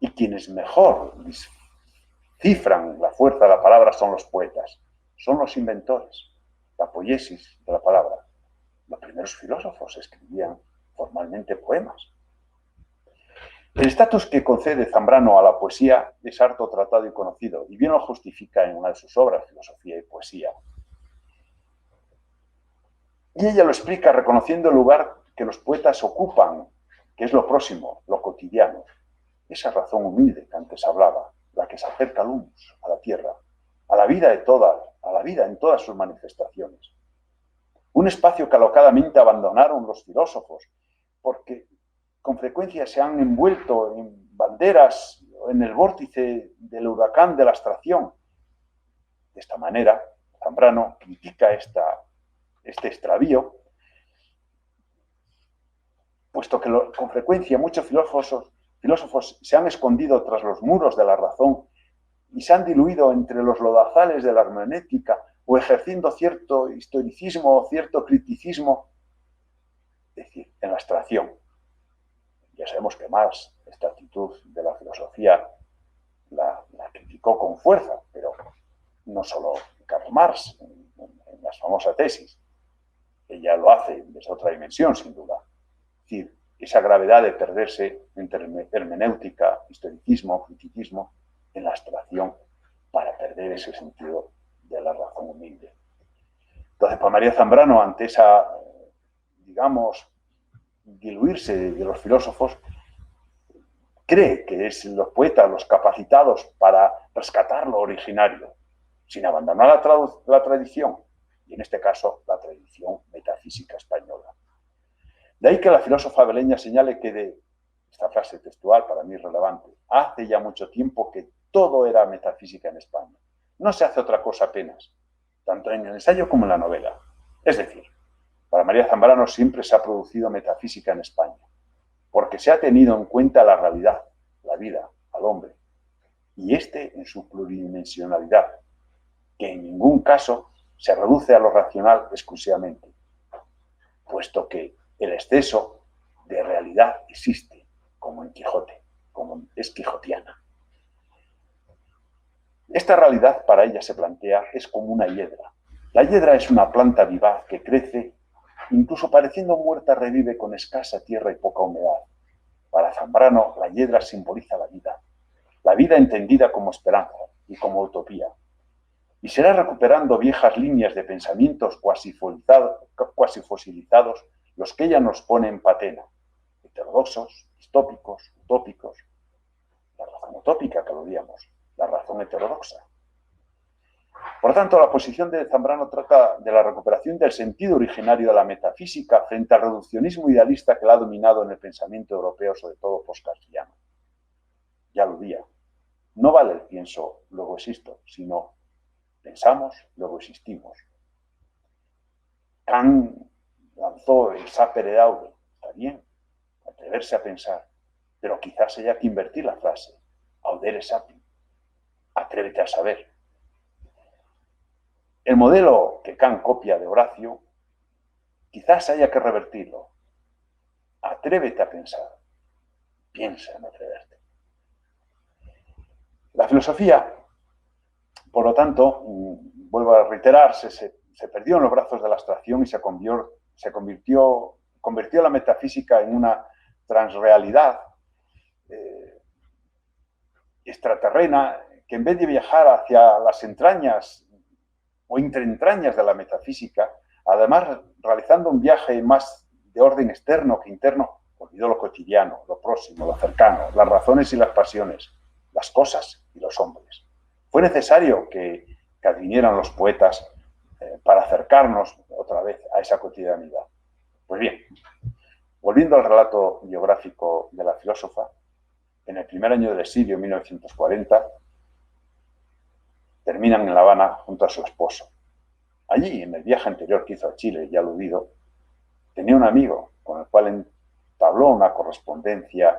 y quienes mejor cifran la fuerza de la palabra son los poetas, son los inventores, la poiesis de la palabra. Los primeros filósofos escribían formalmente poemas. El estatus que concede Zambrano a la poesía es harto tratado y conocido, y bien lo justifica en una de sus obras, Filosofía y Poesía. Y ella lo explica reconociendo el lugar que los poetas ocupan, que es lo próximo, lo cotidiano. Esa razón humilde que antes hablaba, la que se acerca al humus, a la tierra, a la vida en todas sus manifestaciones. Un espacio que alocadamente abandonaron los filósofos, porque con frecuencia se han envuelto en banderas, en el vórtice del huracán de la abstracción. De esta manera, Zambrano critica este extravío, puesto que con frecuencia muchos filósofos se han escondido tras los muros de la razón y se han diluido entre los lodazales de la hermenéutica o ejerciendo cierto historicismo o cierto criticismo, es decir, en la abstracción. Ya sabemos que Marx, esta actitud de la filosofía, la criticó con fuerza, pero no solo Karl Marx, en las famosas tesis. Ella lo hace desde otra dimensión, sin duda. Es decir, esa gravedad de perderse entre hermenéutica, historicismo, criticismo, en la abstracción, para perder ese sentido de la razón humilde. Entonces, para María Zambrano, ante esa, digamos, diluirse de los filósofos, cree que es los poetas los capacitados para rescatar lo originario, sin abandonar la tradición, y en este caso la tradición metafísica española. De ahí que la filósofa beleña señale que esta frase textual para mí es relevante, hace ya mucho tiempo que todo era metafísica en España. No se hace otra cosa apenas, tanto en el ensayo como en la novela. Es decir, para María Zambrano siempre se ha producido metafísica en España, porque se ha tenido en cuenta la realidad, la vida, al hombre, y en su pluridimensionalidad, que en ningún caso se reduce a lo racional exclusivamente, puesto que el exceso de realidad existe, como en Quijote, como es quijotiana. Esta realidad para ella se plantea es como una hiedra. La hiedra es una planta vivaz que crece, incluso pareciendo muerta revive con escasa tierra y poca humedad. Para Zambrano, la hiedra simboliza la vida entendida como esperanza y como utopía. Y será recuperando viejas líneas de pensamientos cuasi fosilizados los que ella nos pone en patena, heterodoxos, distópicos, utópicos, la razón utópica que aludíamos, la razón heterodoxa. Por tanto, la posición de Zambrano trata de la recuperación del sentido originario de la metafísica frente al reduccionismo idealista que la ha dominado en el pensamiento europeo, sobre todo postcartesiano. Ya aludía, no vale el pienso, luego existo, sino pensamos, luego existimos. Kant lanzó el sapere aude, está bien, atreverse a pensar, pero quizás haya que invertir la frase, audere sappi, atrévete a saber. El modelo que Kant copia de Horacio, quizás haya que revertirlo. Atrévete a pensar. Piensa en atreverte. La filosofía, por lo tanto, vuelvo a reiterar, se perdió en los brazos de la abstracción y se convirtió la metafísica en una transrealidad extraterrena que en vez de viajar hacia las entrañas o entreentrañas de la metafísica, además realizando un viaje más de orden externo que interno, olvidó lo cotidiano, lo próximo, lo cercano, las razones y las pasiones, las cosas y los hombres. Fue necesario que advinieran los poetas para acercarnos otra vez a esa cotidianidad. Pues bien, volviendo al relato biográfico de la filósofa, en el primer año del exilio, en 1940, terminan en La Habana junto a su esposo. Allí, en el viaje anterior que hizo a Chile, ya aludido, tenía un amigo con el cual entabló una correspondencia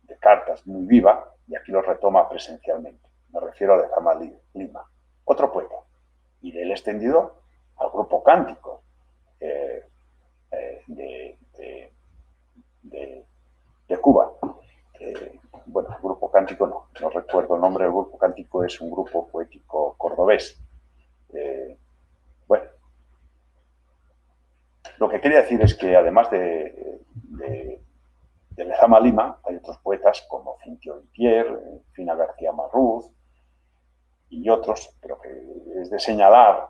de cartas muy viva, y aquí lo retoma presencialmente. Me refiero a Lezama Lima, otro poeta, y de él extendido al grupo Cántico de Cuba. Bueno, el grupo Cántico no recuerdo el nombre del grupo Cántico, es un grupo poético cordobés. Bueno, lo que quería decir es que además de Lezama Lima hay otros poetas como Cintio Litier, Fina García Marruz y otros, pero que es de señalar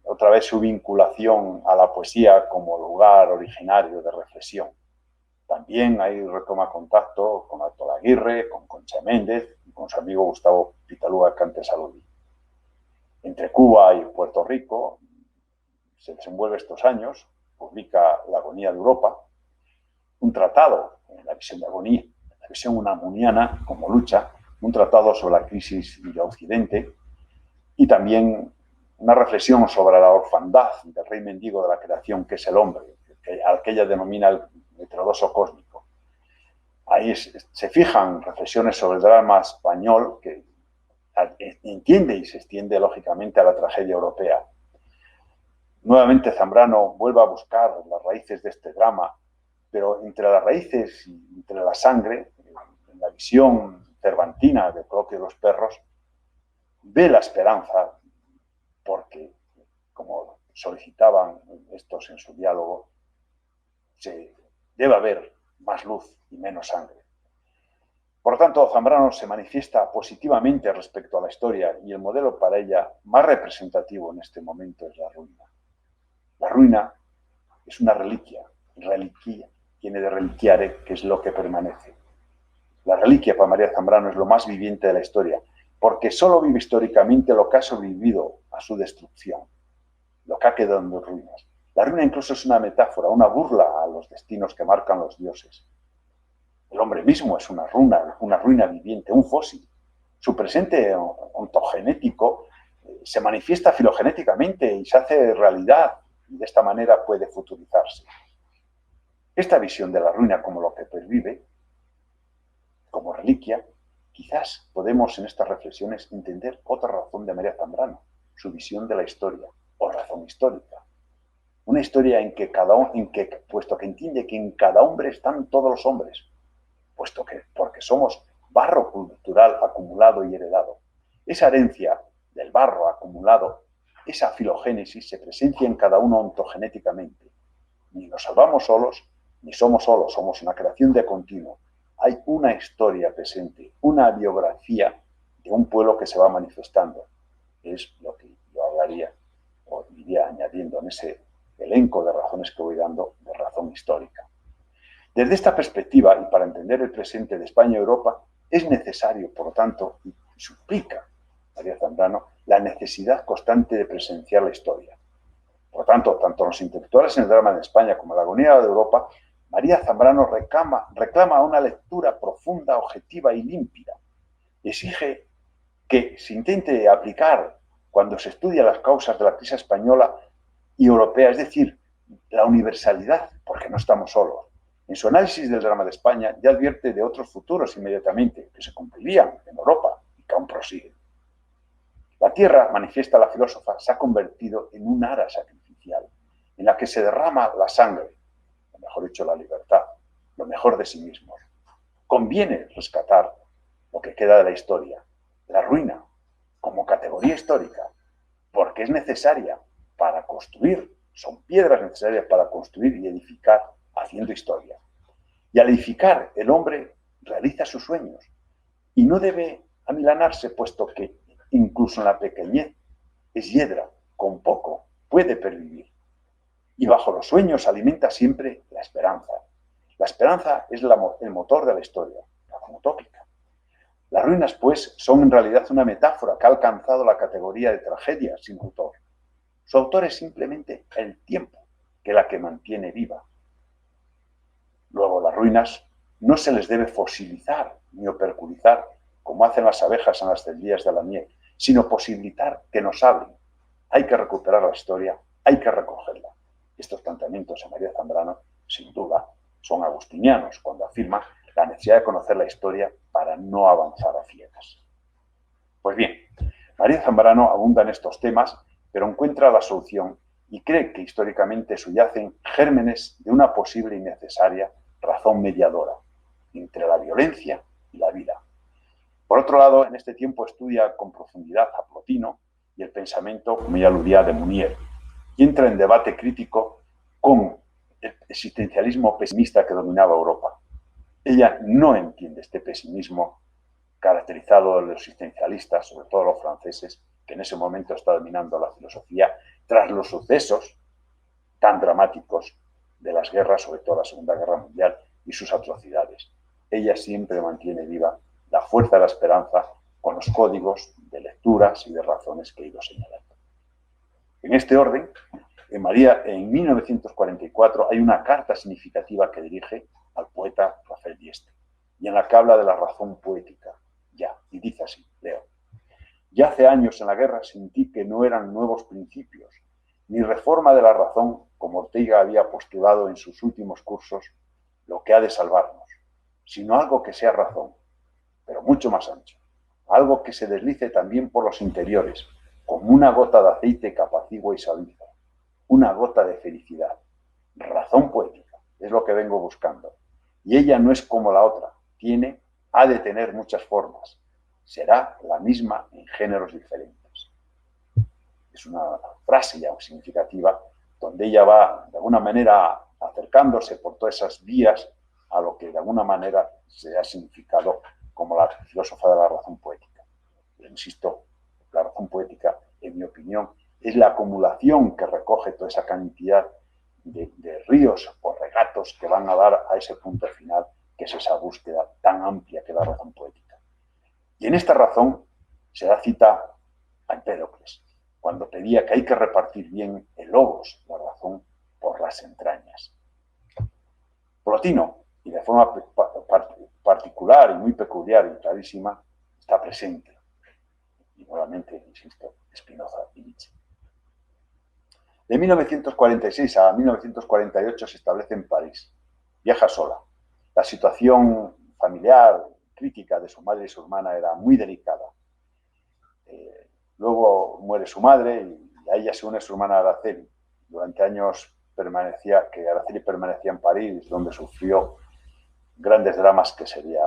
otra vez su vinculación a la poesía como lugar originario de reflexión. También ahí retoma contacto con Arturo Aguirre, con Concha Méndez y con su amigo Gustavo Pitalúa Cantesaludí. Entre Cuba y Puerto Rico se desenvuelve estos años, publica La agonía de Europa, un tratado en la visión de agonía, la visión unamuniana como lucha, un tratado sobre la crisis de Occidente y también una reflexión sobre la orfandad del rey mendigo de la creación que es el hombre, al que ella denomina el heterodoxo cósmico. Ahí se fijan reflexiones sobre el drama español que entiende y se extiende lógicamente a la tragedia europea. Nuevamente Zambrano vuelve a buscar las raíces de este drama, pero entre las raíces y entre la sangre, en la visión cervantina de Coloquio de los perros, ve la esperanza porque, como solicitaban estos en su diálogo, debe haber más luz y menos sangre. Por lo tanto, Zambrano se manifiesta positivamente respecto a la historia y el modelo para ella más representativo en este momento es la ruina. La ruina es una reliquia tiene de reliquiare, que es lo que permanece. La reliquia para María Zambrano es lo más viviente de la historia, porque solo vive históricamente lo que ha sobrevivido a su destrucción, lo que ha quedado en ruinas. La ruina incluso es una metáfora, una burla a los destinos que marcan los dioses. El hombre mismo es una ruina viviente, un fósil. Su presente ontogenético se manifiesta filogenéticamente y se hace realidad, y de esta manera puede futurizarse. Esta visión de la ruina como lo que pervive, como reliquia, quizás podemos en estas reflexiones entender otra razón de María Zambrano, su visión de la historia, o razón histórica. Una historia puesto que entiende que en cada hombre están todos los hombres, porque somos barro cultural acumulado y heredado. Esa herencia del barro acumulado, esa filogénesis se presencia en cada uno ontogenéticamente. Ni nos salvamos solos, ni somos solos, somos una creación de continuo. Hay una historia presente, una biografía de un pueblo que se va manifestando. Es lo que yo hablaría, o iría añadiendo en ese elenco de razones que voy dando, de razón histórica. Desde esta perspectiva, y para entender el presente de España y Europa, es necesario, por lo tanto, y suplica María Zambrano, la necesidad constante de presenciar la historia. Por lo tanto, tanto los intelectuales en el drama de España como en la agonía de Europa, María Zambrano reclama una lectura profunda, objetiva y límpida. Exige que se intente aplicar, cuando se estudia las causas de la crisis española y europea, es decir, la universalidad, porque no estamos solos. En su análisis del drama de España ya advierte de otros futuros inmediatamente que se cumplirían en Europa y que aún prosiguen. La tierra, manifiesta la filósofa, se ha convertido en un ara sacrificial en la que se derrama la sangre, o mejor dicho, la libertad, lo mejor de sí mismos. Conviene rescatar lo que queda de la historia, la ruina, como categoría histórica, porque es necesaria para construir, son piedras necesarias para construir y edificar haciendo historia. Y al edificar, el hombre realiza sus sueños y no debe amilanarse, puesto que incluso en la pequeñez es hiedra, con poco puede pervivir. Y bajo los sueños alimenta siempre la esperanza. La esperanza es el motor de la historia, la utópica. Las ruinas, pues, son en realidad una metáfora que ha alcanzado la categoría de tragedia sin autor. Su autor es simplemente el tiempo, que la que mantiene viva. Luego, las ruinas no se les debe fosilizar ni operculizar, como hacen las abejas en las celdillas de la miel, sino posibilitar que nos hablen. Hay que recuperar la historia, hay que recogerla. Estos planteamientos planteamientos en María Zambrano, sin duda, son agustinianos cuando afirman la necesidad de conocer la historia para no avanzar a ciegas. Pues bien, María Zambrano abunda en estos temas, pero encuentra la solución y cree que históricamente subyacen gérmenes de una posible y necesaria razón mediadora entre la violencia y la vida. Por otro lado, en este tiempo estudia con profundidad a Plotino y el pensamiento, como ya aludía, de Mounier, y entra en debate crítico con el existencialismo pesimista que dominaba Europa. Ella no entiende este pesimismo caracterizado de los existencialistas, sobre todo los franceses, que en ese momento está dominando la filosofía, tras los sucesos tan dramáticos de las guerras, sobre todo la Segunda Guerra Mundial y sus atrocidades. Ella siempre mantiene viva la fuerza de la esperanza con los códigos de lecturas y de razones que he ido señalando. En este orden, en 1944 hay una carta significativa que dirige al poeta Rafael Dieste, y en la que habla de la razón poética, y dice así, leo: ya hace años en la guerra sentí que no eran nuevos principios, ni reforma de la razón, como Ortega había postulado en sus últimos cursos, lo que ha de salvarnos, sino algo que sea razón, pero mucho más ancho, algo que se deslice también por los interiores, como una gota de aceite que apacigua y suaviza, una gota de felicidad. Razón poética, es lo que vengo buscando. Y ella no es como la otra, ha de tener muchas formas. Será la misma en géneros diferentes. Es una frase ya significativa donde ella va, de alguna manera, acercándose por todas esas vías a lo que de alguna manera se ha significado como la filósofa de la razón poética. Pero, insisto, la razón poética, en mi opinión, es la acumulación que recoge toda esa cantidad de ríos o regatos que van a dar a ese punto final, que es esa búsqueda tan amplia que es la razón poética. Y en esta razón se da cita a Empédocles, cuando pedía que hay que repartir bien el logos, la razón, por las entrañas. Plotino, y de forma particular y muy peculiar y clarísima, está presente. Y nuevamente, insisto, Spinoza y Nietzsche. De 1946 a 1948 se establece en París. Viaja sola. La situación familiar, crítica de su madre y su hermana era muy delicada. Luego muere su madre y a ella se une su hermana Araceli. Durante años Araceli permanecía en París, donde sufrió grandes dramas que sería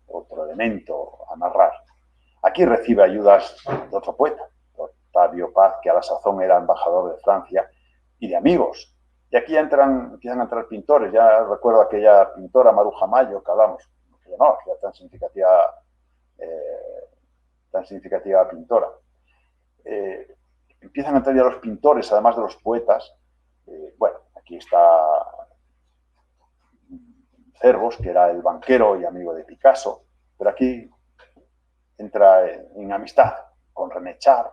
otro elemento a narrar. Aquí recibe ayudas de otro poeta, Octavio Paz, que a la sazón era embajador de Francia, y de amigos. Y aquí empiezan a entrar pintores. Ya recuerdo aquella pintora Maruja Mayo que hablamos, que ya no, era tan significativa pintora. Empiezan a entrar ya los pintores, además de los poetas. Bueno, aquí está Cervos, que era el banquero y amigo de Picasso, pero aquí entra en amistad con René Char,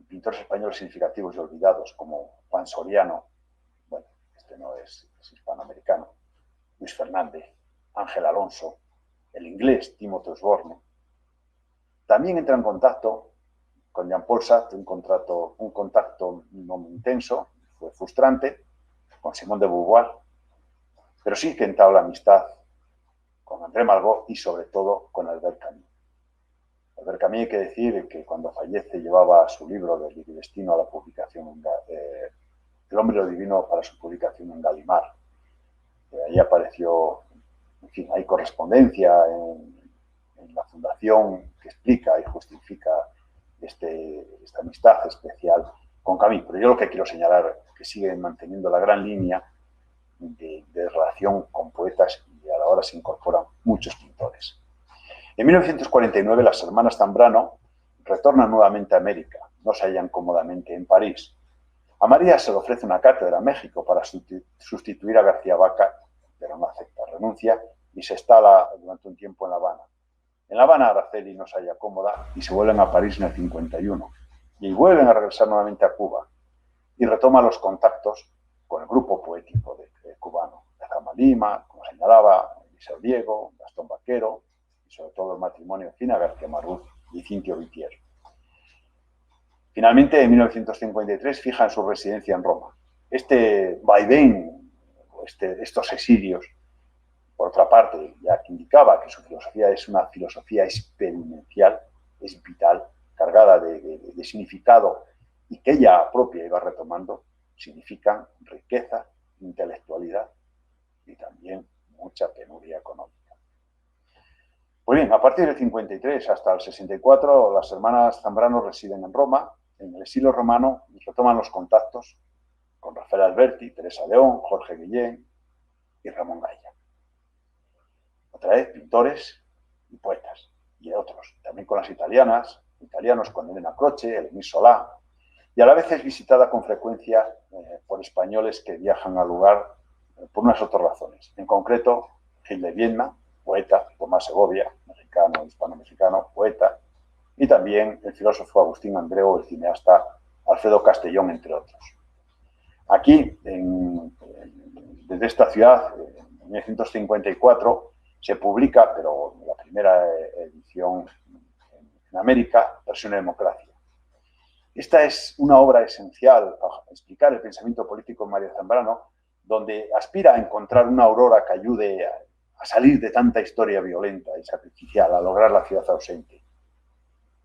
pintores españoles significativos y olvidados como Juan Soriano, bueno, este no es hispanoamericano, Luis Fernández, Ángel Alonso, el inglés Timothy Osborne. También entra en contacto con Jean-Paul Sartre, un contacto no muy intenso, fue frustrante, con Simone de Beauvoir, pero sí que entabla amistad con André Malraux y sobre todo con Albert Camus. Albert Camus, hay que decir que cuando fallece llevaba su libro del destino a la publicación, El hombre y lo divino, para su publicación en Gallimard. Ahí apareció, en fin, hay correspondencia en la fundación que explica y justifica esta amistad especial con Camus. Pero yo lo que quiero señalar es que siguen manteniendo la gran línea de relación con poetas y a la hora se incorporan muchos pintores. En 1949 las hermanas Zambrano retornan nuevamente a América, no se hallan cómodamente en París. A María se le ofrece una cátedra en México para sustituir a García Vaca, pero no acepta, renuncia y se instala durante un tiempo en La Habana. En La Habana Araceli no se halla cómoda y se vuelven a París en el 51 y vuelven a regresar nuevamente a Cuba y retoma los contactos con el grupo poético cubano, Lezama Lima, como señalaba, Eliseo Diego, Gastón Vaquero y sobre todo el matrimonio de Fina García Marruz y Cintio Vitier. Finalmente, en 1953 fijan su residencia en Roma. Este vaivén, estos exilios, por otra parte, ya que indicaba que su filosofía es una filosofía experiencial, es vital, cargada de significado, y que ella propia iba retomando, significan riqueza, intelectualidad y también mucha penuria económica. Pues bien, a partir del 53 hasta el 64, las hermanas Zambrano residen en Roma. En el exilio romano retoman los contactos con Rafael Alberti, Teresa León, Jorge Guillén y Ramón Gaya. Otra vez, pintores y poetas, y otros. También con las italianos con Elena Croce, Elenir Solá, y a la vez es visitada con frecuencia por españoles que viajan al lugar por unas otras razones. En concreto, Gil de Viedma, poeta, Tomás Segovia, mexicano, hispano-mexicano, poeta, y también el filósofo Agustín Andreu, el cineasta Alfredo Castellón, entre otros. Aquí, desde esta ciudad, en 1954, se publica, pero la primera edición en América, Versión de Democracia. Esta es una obra esencial para explicar el pensamiento político de María Zambrano, donde aspira a encontrar una aurora que ayude a salir de tanta historia violenta y sacrificial, a lograr la ciudad ausente.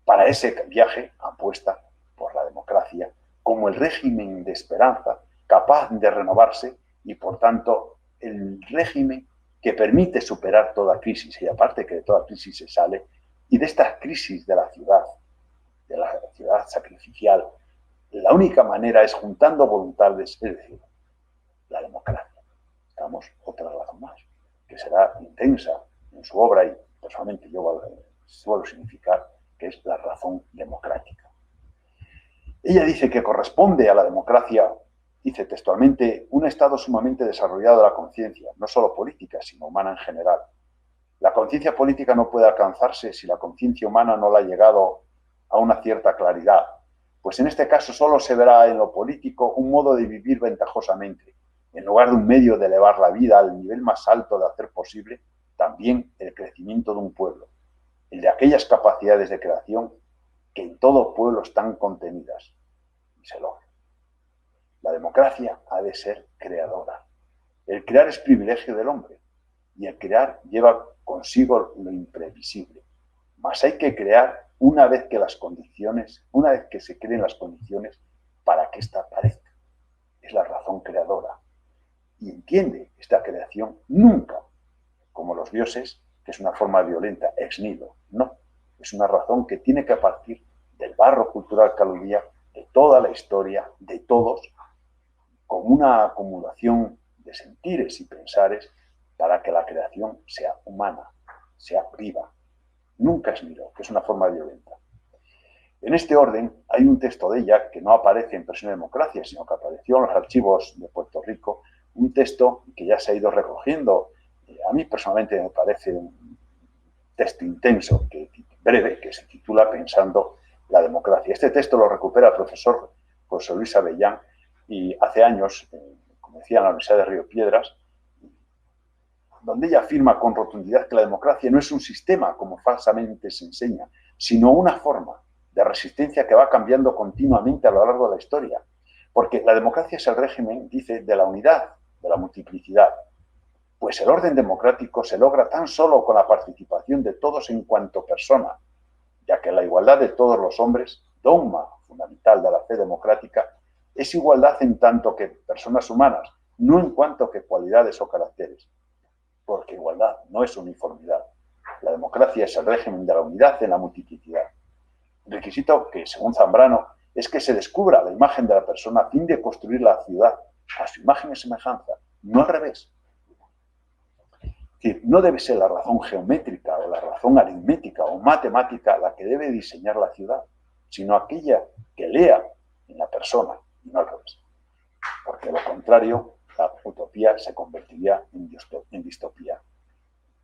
Para ese viaje apuesta por la democracia como el régimen de esperanza capaz de renovarse y, por tanto, el régimen que permite superar toda crisis, y aparte que de toda crisis se sale, y de esta crisis de la ciudad sacrificial, la única manera es juntando voluntades, es decir, la democracia. Damos otra razón más, que será intensa en su obra y personalmente yo suelo significar que es la razón democrática. Ella dice que corresponde a la democracia, dice textualmente, un estado sumamente desarrollado de la conciencia, no solo política, sino humana en general. La conciencia política no puede alcanzarse si la conciencia humana no la ha llegado a una cierta claridad, pues en este caso solo se verá en lo político un modo de vivir ventajosamente, en lugar de un medio de elevar la vida al nivel más alto de hacer posible también el crecimiento de un pueblo, el de aquellas capacidades de creación que en todo pueblo están contenidas, y se logra. La democracia ha de ser creadora. El crear es privilegio del hombre, y el crear lleva consigo lo imprevisible. Mas hay que crear una vez que se creen las condiciones para que ésta aparezca. Es la razón creadora. Y entiende esta creación nunca, como los dioses, que es una forma violenta, ex nihilo. No, es una razón que tiene que partir del barro cultural que aludía, de toda la historia, de todos, como una acumulación de sentires y pensares para que la creación sea humana, sea viva. Nunca es nihilo, que es una forma violenta. En este orden, hay un texto de ella que no aparece en Versión de Democracia, sino que apareció en los archivos de Puerto Rico, un texto que ya se ha ido recogiendo. A mí personalmente me parece un texto intenso, breve, que se titula Pensando la democracia. Este texto lo recupera el profesor José Luis Avellán y hace años, como decía, en la Universidad de Río Piedras, donde ella afirma con rotundidad que la democracia no es un sistema, como falsamente se enseña, sino una forma de resistencia que va cambiando continuamente a lo largo de la historia. Porque la democracia es el régimen, dice, de la unidad, de la multiplicidad. Pues el orden democrático se logra tan solo con la participación de todos en cuanto persona, ya que la igualdad de todos los hombres, dogma fundamental de la fe democrática, es igualdad en tanto que personas humanas, no en cuanto que cualidades o caracteres. Porque igualdad no es uniformidad. La democracia es el régimen de la unidad en la multiplicidad. El requisito que, según Zambrano, es que se descubra la imagen de la persona a fin de construir la ciudad a su imagen y semejanza, no al revés. Es decir, no debe ser la razón geométrica o la razón aritmética o matemática la que debe diseñar la ciudad, sino aquella que lea en la persona y no al revés. Porque lo contrario, la utopía se convertiría en distopía.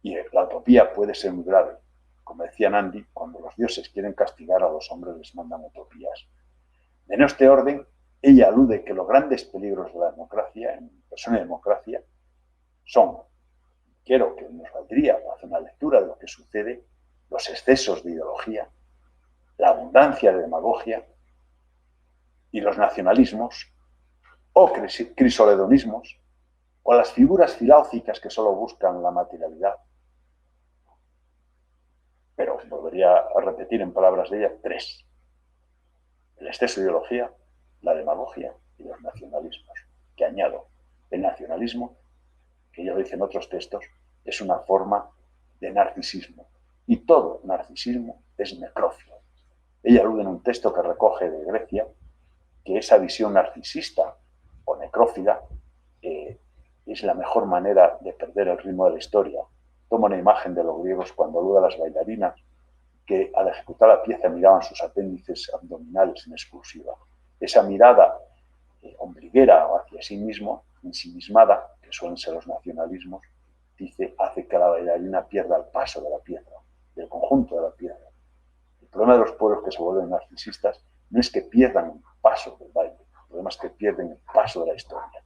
Y la utopía puede ser muy grave. Como decía Nandi, cuando los dioses quieren castigar a los hombres les mandan utopías. En este orden, ella alude que los grandes peligros de la democracia, en Versión de Democracia, son, quiero que nos valdría para hacer una lectura de lo que sucede, los excesos de ideología, la abundancia de demagogia y los nacionalismos o crisoledonismos, o las figuras filáucicas que solo buscan la materialidad. Pero volvería a repetir en palabras de ella 3. El exceso de ideología, la demagogia y los nacionalismos. Que añado, el nacionalismo, que ya lo dicen otros textos, es una forma de narcisismo. Y todo narcisismo es necrófilo. Ella alude en un texto que recoge de Grecia que esa visión narcisista o necrófila es la mejor manera de perder el ritmo de la historia. Toma una imagen de los griegos cuando alude a las bailarinas que al ejecutar la pieza miraban sus apéndices abdominales en exclusiva. Esa mirada ombliguera hacia sí mismo, ensimismada, que suelen ser los nacionalismos, dice, hace que la bailarina pierda el paso de la pieza, del conjunto de la pieza. El problema de los pueblos que se vuelven narcisistas no es que pierdan el paso del baile, el problema es que pierden el paso de la historia.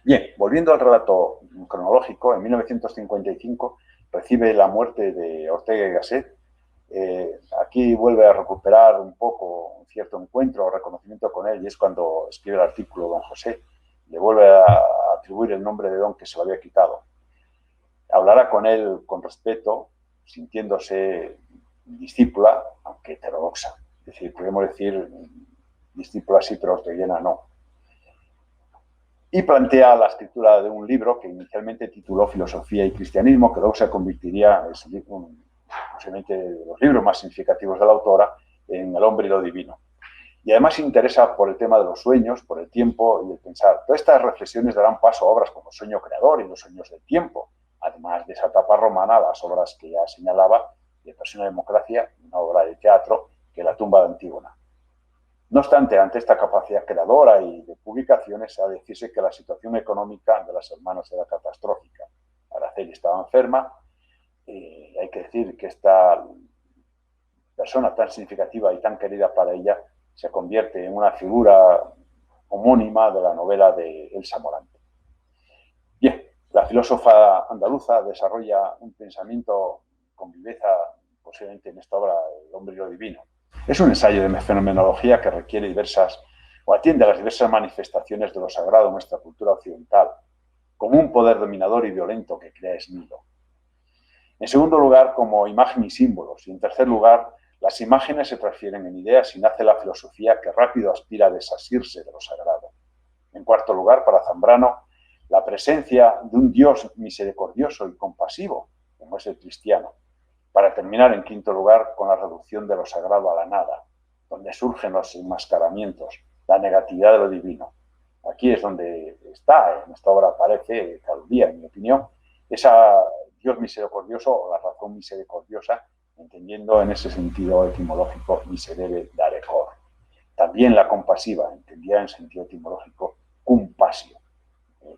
Bien, volviendo al relato cronológico, en 1955 recibe la muerte de Ortega y Gasset. Aquí vuelve a recuperar un poco un cierto encuentro o reconocimiento con él, y es cuando escribe el artículo Don José, le vuelve a atribuir el nombre de Don que se lo había quitado. Hablará con él con respeto, sintiéndose discípula, aunque heterodoxa. Es decir, podemos decir discípula sí, pero orteguiana no. Y plantea la escritura de un libro que inicialmente tituló Filosofía y Cristianismo, que luego se convertiría posiblemente de los libros más significativos de la autora, en El hombre y lo divino. Y además se interesa por el tema de los sueños, por el tiempo y el pensar. Todas estas reflexiones darán paso a obras como Sueño Creador y Los sueños del tiempo, además de esa etapa romana, las obras que ya señalaba de Pasión y Democracia, una obra de teatro que es La tumba de Antígona. No obstante, ante esta capacidad creadora y de publicaciones, ha de decirse que la situación económica de las hermanas era catastrófica. Araceli estaba enferma, y hay que decir que esta persona tan significativa y tan querida para ella se convierte en una figura homónima de la novela de Elsa Morante. Bien, la filósofa andaluza desarrolla un pensamiento con viveza, posiblemente en esta obra, El hombre y lo divino. Es un ensayo de fenomenología que requiere diversas, o atiende a las diversas manifestaciones de lo sagrado en nuestra cultura occidental, como un poder dominador y violento que crea Esmilo. En segundo lugar, como imagen y símbolos. Y en tercer lugar, las imágenes se transfieren en ideas y nace la filosofía que rápido aspira a desasirse de lo sagrado. En cuarto lugar, para Zambrano, la presencia de un Dios misericordioso y compasivo, como es el cristiano. Para terminar, en quinto lugar, con la reducción de lo sagrado a la nada, donde surgen los enmascaramientos, la negatividad de lo divino. Aquí es donde está, en esta obra aparece, cada día, en mi opinión, esa Dios misericordioso o la razón misericordiosa, entendiendo en ese sentido etimológico miserere dare cor. También la compasiva, entendida en sentido etimológico compasio,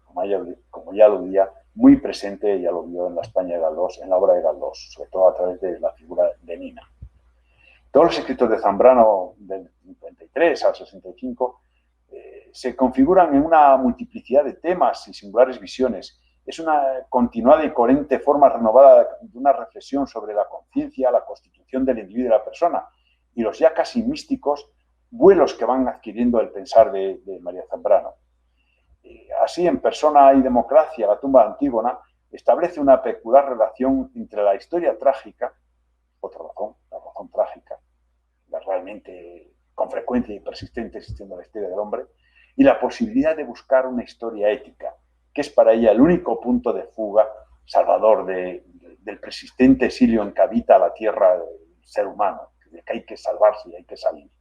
como ya lo veía, muy presente, ya lo vio en la España de Galdós, en la obra de Galdós, sobre todo a través de la figura de Nina. Todos los escritos de Zambrano, del 53 al 65, se configuran en una multiplicidad de temas y singulares visiones. Es una continuada y coherente forma renovada de una reflexión sobre la conciencia, la constitución del individuo y la persona, y los ya casi místicos vuelos que van adquiriendo el pensar de María Zambrano. Así, en Persona y Democracia, La tumba de Antígona establece una peculiar relación entre la historia trágica, otra razón, la razón trágica, la realmente con frecuencia y persistente existiendo en la historia del hombre, y la posibilidad de buscar una historia ética, que es para ella el único punto de fuga salvador del persistente exilio en que habita la tierra del ser humano, de que hay que salvarse y hay que salir.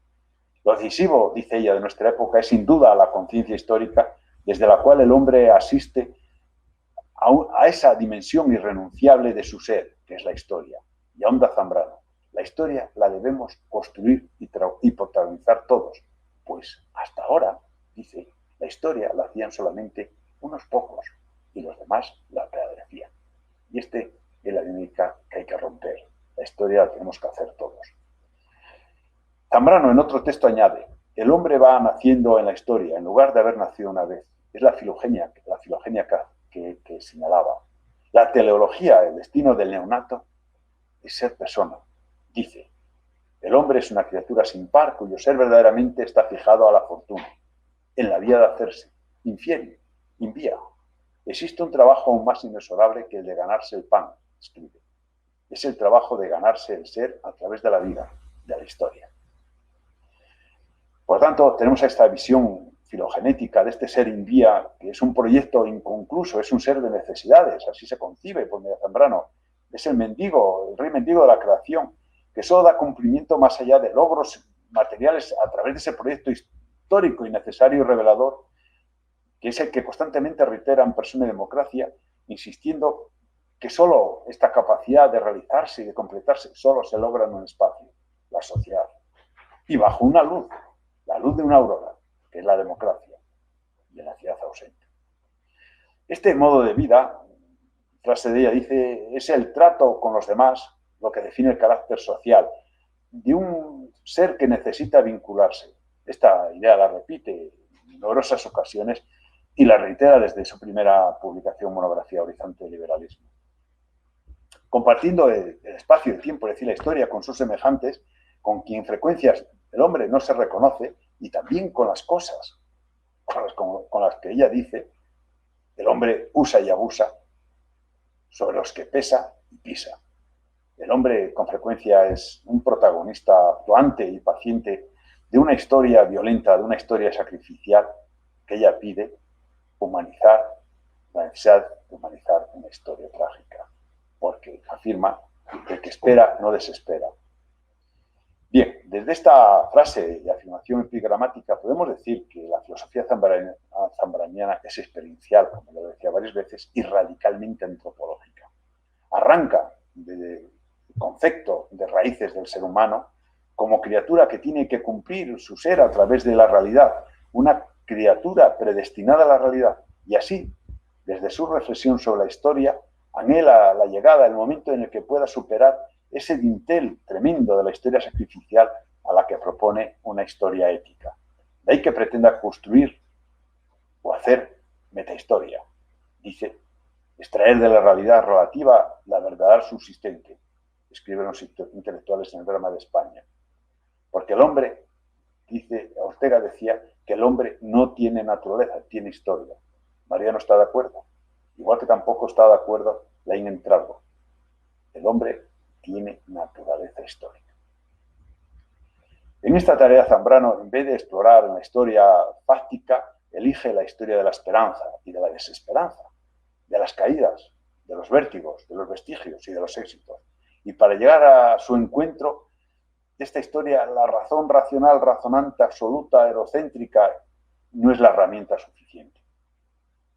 Lo decisivo, dice ella, de nuestra época es sin duda la conciencia histórica, desde la cual el hombre asiste a esa dimensión irrenunciable de su ser, que es la historia. Y ahonda Zambrano, la historia la debemos construir y protagonizar todos, pues hasta ahora, dice, la historia la hacían solamente unos pocos y los demás la padecían. Y es la dinámica que hay que romper. La historia la tenemos que hacer todos. Zambrano en otro texto añade, el hombre va naciendo en la historia en lugar de haber nacido una vez. Es la filogenia que señalaba. La teleología, el destino del neonato, es ser persona. Dice, el hombre es una criatura sin par cuyo ser verdaderamente está fijado a la fortuna. en la vía de hacerse, infiere, envía. Existe un trabajo aún más inexorable que el de ganarse el pan, escribe. Es el trabajo de ganarse el ser a través de la vida, de la historia. Por tanto, tenemos esta visión filogenética de este ser envía, que es un proyecto inconcluso, es un ser de necesidades, así se concibe por María Zambrano. Es el mendigo, el rey mendigo de la creación, que solo da cumplimiento más allá de logros materiales a través de ese proyecto histórico y necesario y revelador, que es el que constantemente reitera en Persona y Democracia, insistiendo que solo esta capacidad de realizarse y de completarse solo se logra en un espacio, la sociedad, y bajo una luz, la luz de una aurora, que es la democracia, y en la ciudad ausente. Este modo de vida, frase de ella dice, es el trato con los demás lo que define el carácter social de un ser que necesita vincularse. Esta idea la repite en numerosas ocasiones y la reitera desde su primera publicación, monografía Horizonte de Liberalismo. Compartiendo el espacio y el tiempo, es decir, la historia con sus semejantes, con quien frecuencias el hombre no se reconoce, y también con las cosas con las que ella dice, el hombre usa y abusa, sobre los que pesa y pisa. El hombre con frecuencia es un protagonista actuante y paciente de una historia violenta, de una historia sacrificial que ella pide humanizar, la necesidad de humanizar una historia trágica, porque afirma que el que espera no desespera. Bien, desde esta frase y afirmación epigramática podemos decir que la filosofía zambraniana es experiencial, como lo decía varias veces, y radicalmente antropológica. Arranca del concepto de raíces del ser humano como criatura que tiene que cumplir su ser a través de la realidad, una criatura predestinada a la realidad, y así, desde su reflexión sobre la historia, anhela la llegada, el momento en el que pueda superar ese dintel tremendo de la historia sacrificial a la que propone una historia ética. De ahí que pretenda construir o hacer metahistoria. Dice, extraer de la realidad relativa la verdad subsistente, escriben los intelectuales en el drama de España. Porque el hombre, dice, Ortega decía que el hombre no tiene naturaleza, tiene historia. María no está de acuerdo. Igual que tampoco está de acuerdo Laín Entralgo. El hombre tiene naturaleza histórica. En esta tarea Zambrano, en vez de explorar la historia fáctica, elige la historia de la esperanza y de la desesperanza, de las caídas, de los vértigos, de los vestigios y de los éxitos. Y para llegar a su encuentro, esta historia, la razón racional, razonante, absoluta, eurocéntrica, no es la herramienta suficiente.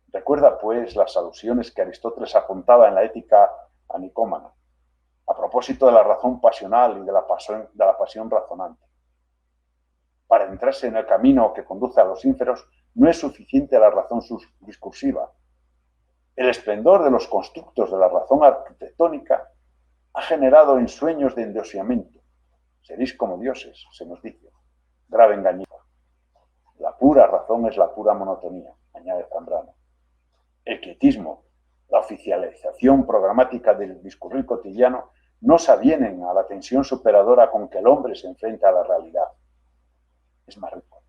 Recuerda, pues, las alusiones que Aristóteles apuntaba en la Ética a Nicómaco, a propósito de la razón pasional y de la pasión razonante. Para adentrarse en el camino que conduce a los ínferos, no es suficiente la razón discursiva. El esplendor de los constructos de la razón arquitectónica ha generado ensueños de endiosamiento. Seréis como dioses, se nos dice. Grave engaño. La pura razón es la pura monotonía, añade Zambrano. El quietismo, la oficialización programática del discurrir cotidiano no se avienen a la tensión superadora con que el hombre se enfrenta a la realidad. Es más rico.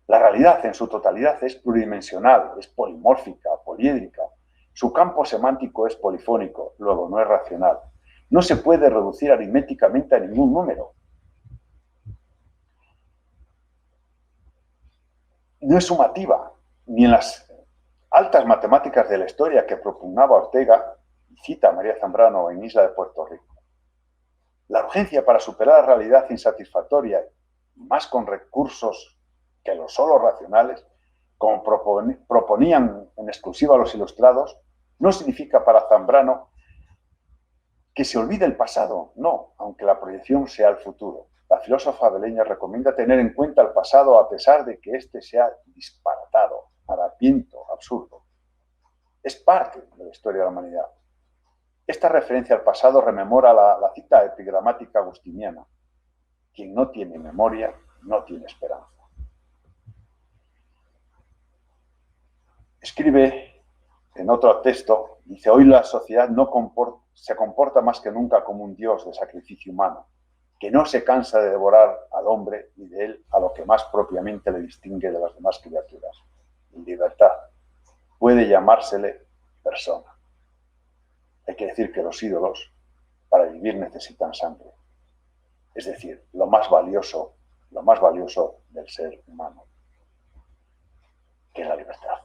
La realidad en su totalidad es pluridimensional, es polimórfica, poliédrica. Su campo semántico es polifónico, luego no es racional. No se puede reducir aritméticamente a ningún número. No es sumativa, ni en las altas matemáticas de la historia que propugnaba Ortega, y cita a María Zambrano en Isla de Puerto Rico. La urgencia para superar la realidad insatisfactoria, y más con recursos que los solo racionales, como proponían en exclusiva los ilustrados, no significa para Zambrano que se olvide el pasado, no, aunque la proyección sea el futuro. La filósofa beleña recomienda tener en cuenta el pasado a pesar de que éste sea disparatado, harapiento, absurdo. Es parte de la historia de la humanidad. Esta referencia al pasado rememora la cita epigramática agustiniana. Quien no tiene memoria, no tiene esperanza. Escribe en otro texto, dice, hoy la sociedad se comporta más que nunca como un dios de sacrificio humano. que no se cansa de devorar al hombre y de él a lo que más propiamente le distingue de las demás criaturas. Libertad. Puede llamársele persona. Hay que decir que los ídolos, para vivir, necesitan sangre. Es decir, lo más valioso del ser humano, que es la libertad.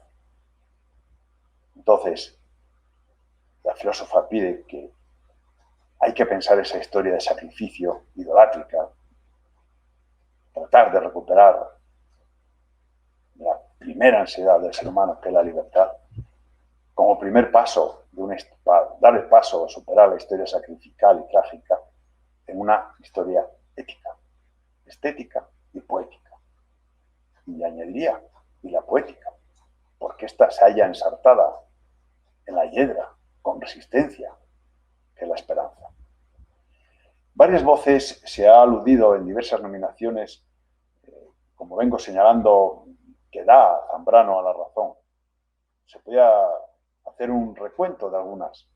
Entonces, la filósofa pide que hay que pensar esa historia de sacrificio idolátrica, tratar de recuperar la primera ansiedad del ser humano, que es la libertad, como primer paso para dar el paso a superar la historia sacrificial y trágica en una historia ética, estética y poética. Y añadiría, y la poética, porque ésta se halla ensartada en la hiedra, con resistencia, que es la esperanza. Varias voces se ha aludido en diversas nominaciones, como vengo señalando, que da Zambrano a la razón. Se podía hacer un recuento de algunas.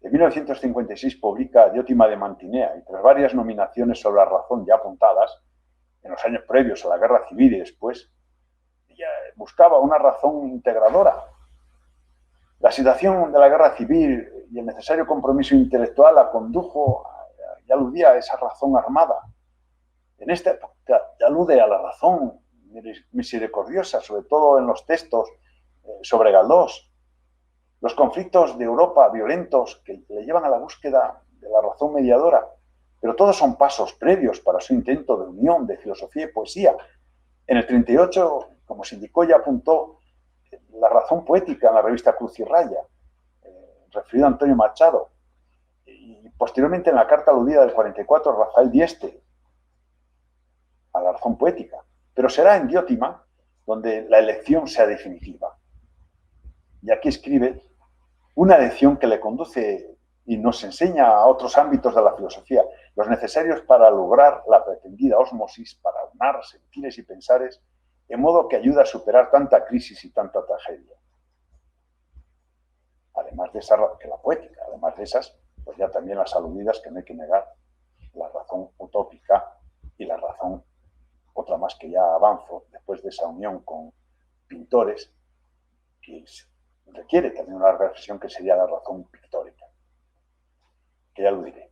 En 1956 publica Diótima de Mantinea, y tras varias nominaciones sobre la razón ya apuntadas, en los años previos a la Guerra Civil y después, ella buscaba una razón integradora. La situación de la Guerra Civil y el necesario compromiso intelectual la condujo y aludía a esa razón armada. En esta época alude a la razón misericordiosa, sobre todo en los textos sobre Galdós. Los conflictos de Europa violentos que le llevan a la búsqueda de la razón mediadora, pero todos son pasos previos para su intento de unión de filosofía y poesía. En el 38, como se indicó y apuntó, la razón poética en la revista Cruz y Raya, referido a Antonio Machado, y posteriormente en la carta aludida del 44, Rafael Dieste, a la razón poética. Pero será en Diótima donde la elección sea definitiva. Y aquí escribe una elección que le conduce y nos enseña a otros ámbitos de la filosofía, los necesarios para lograr la pretendida ósmosis, para unar sentires y pensares, de modo que ayuda a superar tanta crisis y tanta tragedia. Además de esa, que la poética, además de esas, pues ya también las aludidas, que no hay que negar, la razón utópica y la razón, otra más que ya avanzo, después de esa unión con pintores, que requiere también una reflexión que sería la razón pictórica, que ya lo diré.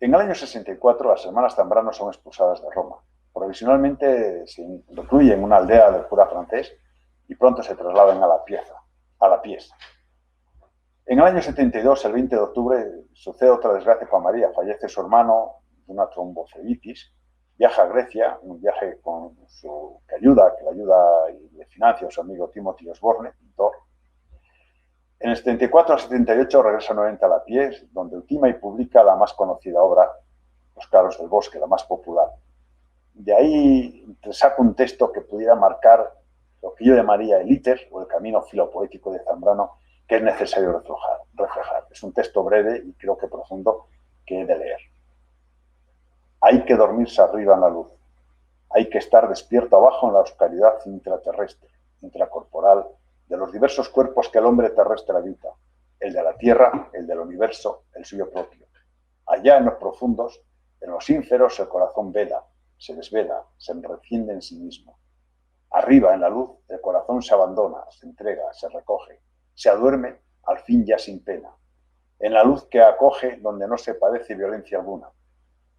En el año 64 las hermanas Zambrano son expulsadas de Roma. Provisionalmente se recluyen en una aldea del cura francés y pronto se trasladan a la pieza. En el año 72, el 20 de octubre, sucede otra desgracia para María. Fallece su hermano de una tromboflebitis. Viaja a Grecia, un viaje que le ayuda y le financia a su amigo Timothy Osborne, pintor. En el 74 al 78 regresa nuevamente a la Pies, donde ultima y publica la más conocida obra, Los claros del bosque, la más popular. De ahí saca un texto que pudiera marcar lo que yo llamaría el íter, o el camino filopoético de Zambrano, que es necesario reflejar. Es un texto breve y creo que profundo que he de leer. Hay que dormirse arriba en la luz. Hay que estar despierto abajo en la oscuridad intraterrestre, intracorporal, de los diversos cuerpos que el hombre terrestre habita, el de la Tierra, el del universo, el suyo propio. Allá en los profundos, en los ínferos, el corazón vela, se desvela, se reciende en sí mismo. Arriba, en la luz, el corazón se abandona, se entrega, se recoge, se aduerme, al fin ya sin pena. En la luz que acoge donde no se padece violencia alguna,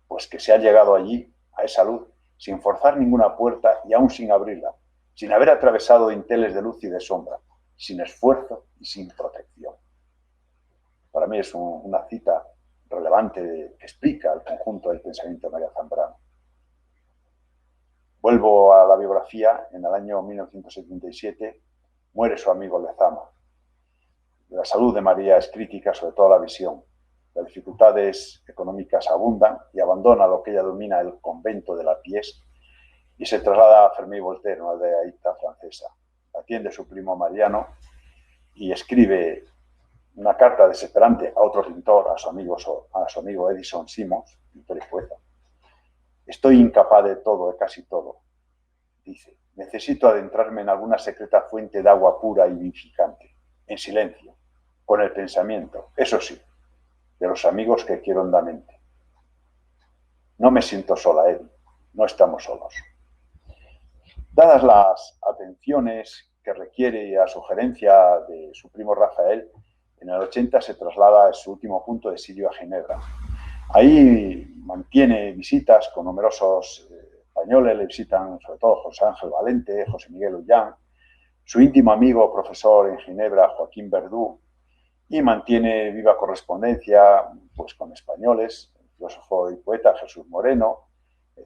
pues que se ha llegado allí, a esa luz, sin forzar ninguna puerta y aún sin abrirla, sin haber atravesado dinteles de luz y de sombra, sin esfuerzo y sin protección. Para mí es una cita relevante que explica el conjunto del pensamiento de María Zambrano. Vuelvo a la biografía. En el año 1977 muere su amigo Lezama. La salud de María es crítica, sobre todo la visión. Las dificultades económicas abundan y abandona lo que ella domina, el convento de la Pies, y se traslada a Fermí-Voltaire, una aldeaíta francesa. Atiende a su primo Mariano y escribe una carta desesperante a otro pintor, a su amigo Edison Simons, pintor y poeta. Estoy incapaz de todo, de casi todo. Dice, necesito adentrarme en alguna secreta fuente de agua pura y vivificante, en silencio, con el pensamiento, eso sí, de los amigos que quiero hondamente. No me siento sola, Eddie. No estamos solos. Dadas las atenciones que requiere y a sugerencia de su primo Rafael, en el 80 se traslada a su último punto de exilio a Ginebra. Ahí mantiene visitas con numerosos españoles, le visitan sobre todo José Ángel Valente, José Miguel Ullán, su íntimo amigo, profesor en Ginebra, Joaquín Verdú, y mantiene viva correspondencia pues, con españoles, el filósofo y poeta Jesús Moreno,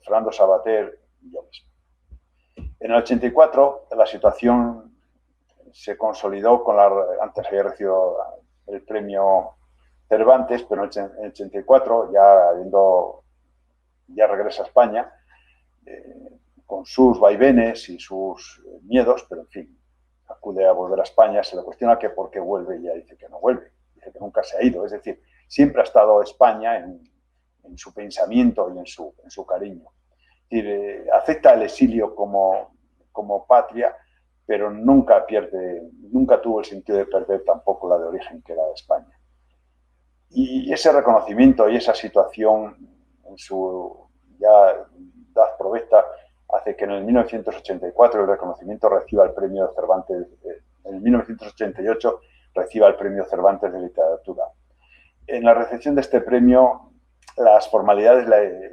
Fernando Savater y yo mismo. En el 84 la situación se consolidó con antes había recibido el premio Cervantes, pero en el 84 ya regresa a España con sus vaivenes y sus miedos, pero en fin, acude a volver a España, se le cuestiona que por qué vuelve y ella dice que no vuelve, dice que nunca se ha ido, es decir, siempre ha estado España en su pensamiento y en su cariño. Es decir, acepta el exilio como patria, pero nunca tuvo el sentido de perder tampoco la de origen que era de España. Y ese reconocimiento y esa situación en su ya edad provecta hace que en el 1984 el reconocimiento reciba el premio Cervantes, en el 1988 reciba el premio Cervantes de Literatura. En la recepción de este premio, las formalidades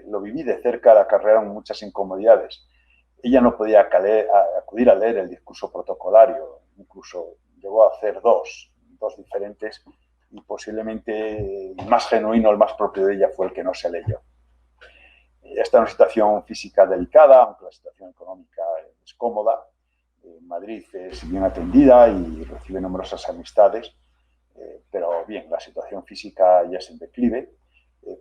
lo viví de cerca, le acarrearon muchas incomodidades. Ella no podía acudir a leer el discurso protocolario, incluso llegó a hacer dos diferentes, y posiblemente el más genuino, el más propio de ella fue el que no se leyó. Ella está en una situación física delicada, aunque la situación económica es cómoda. En Madrid es bien atendida y recibe numerosas amistades, pero bien, la situación física ya es en declive.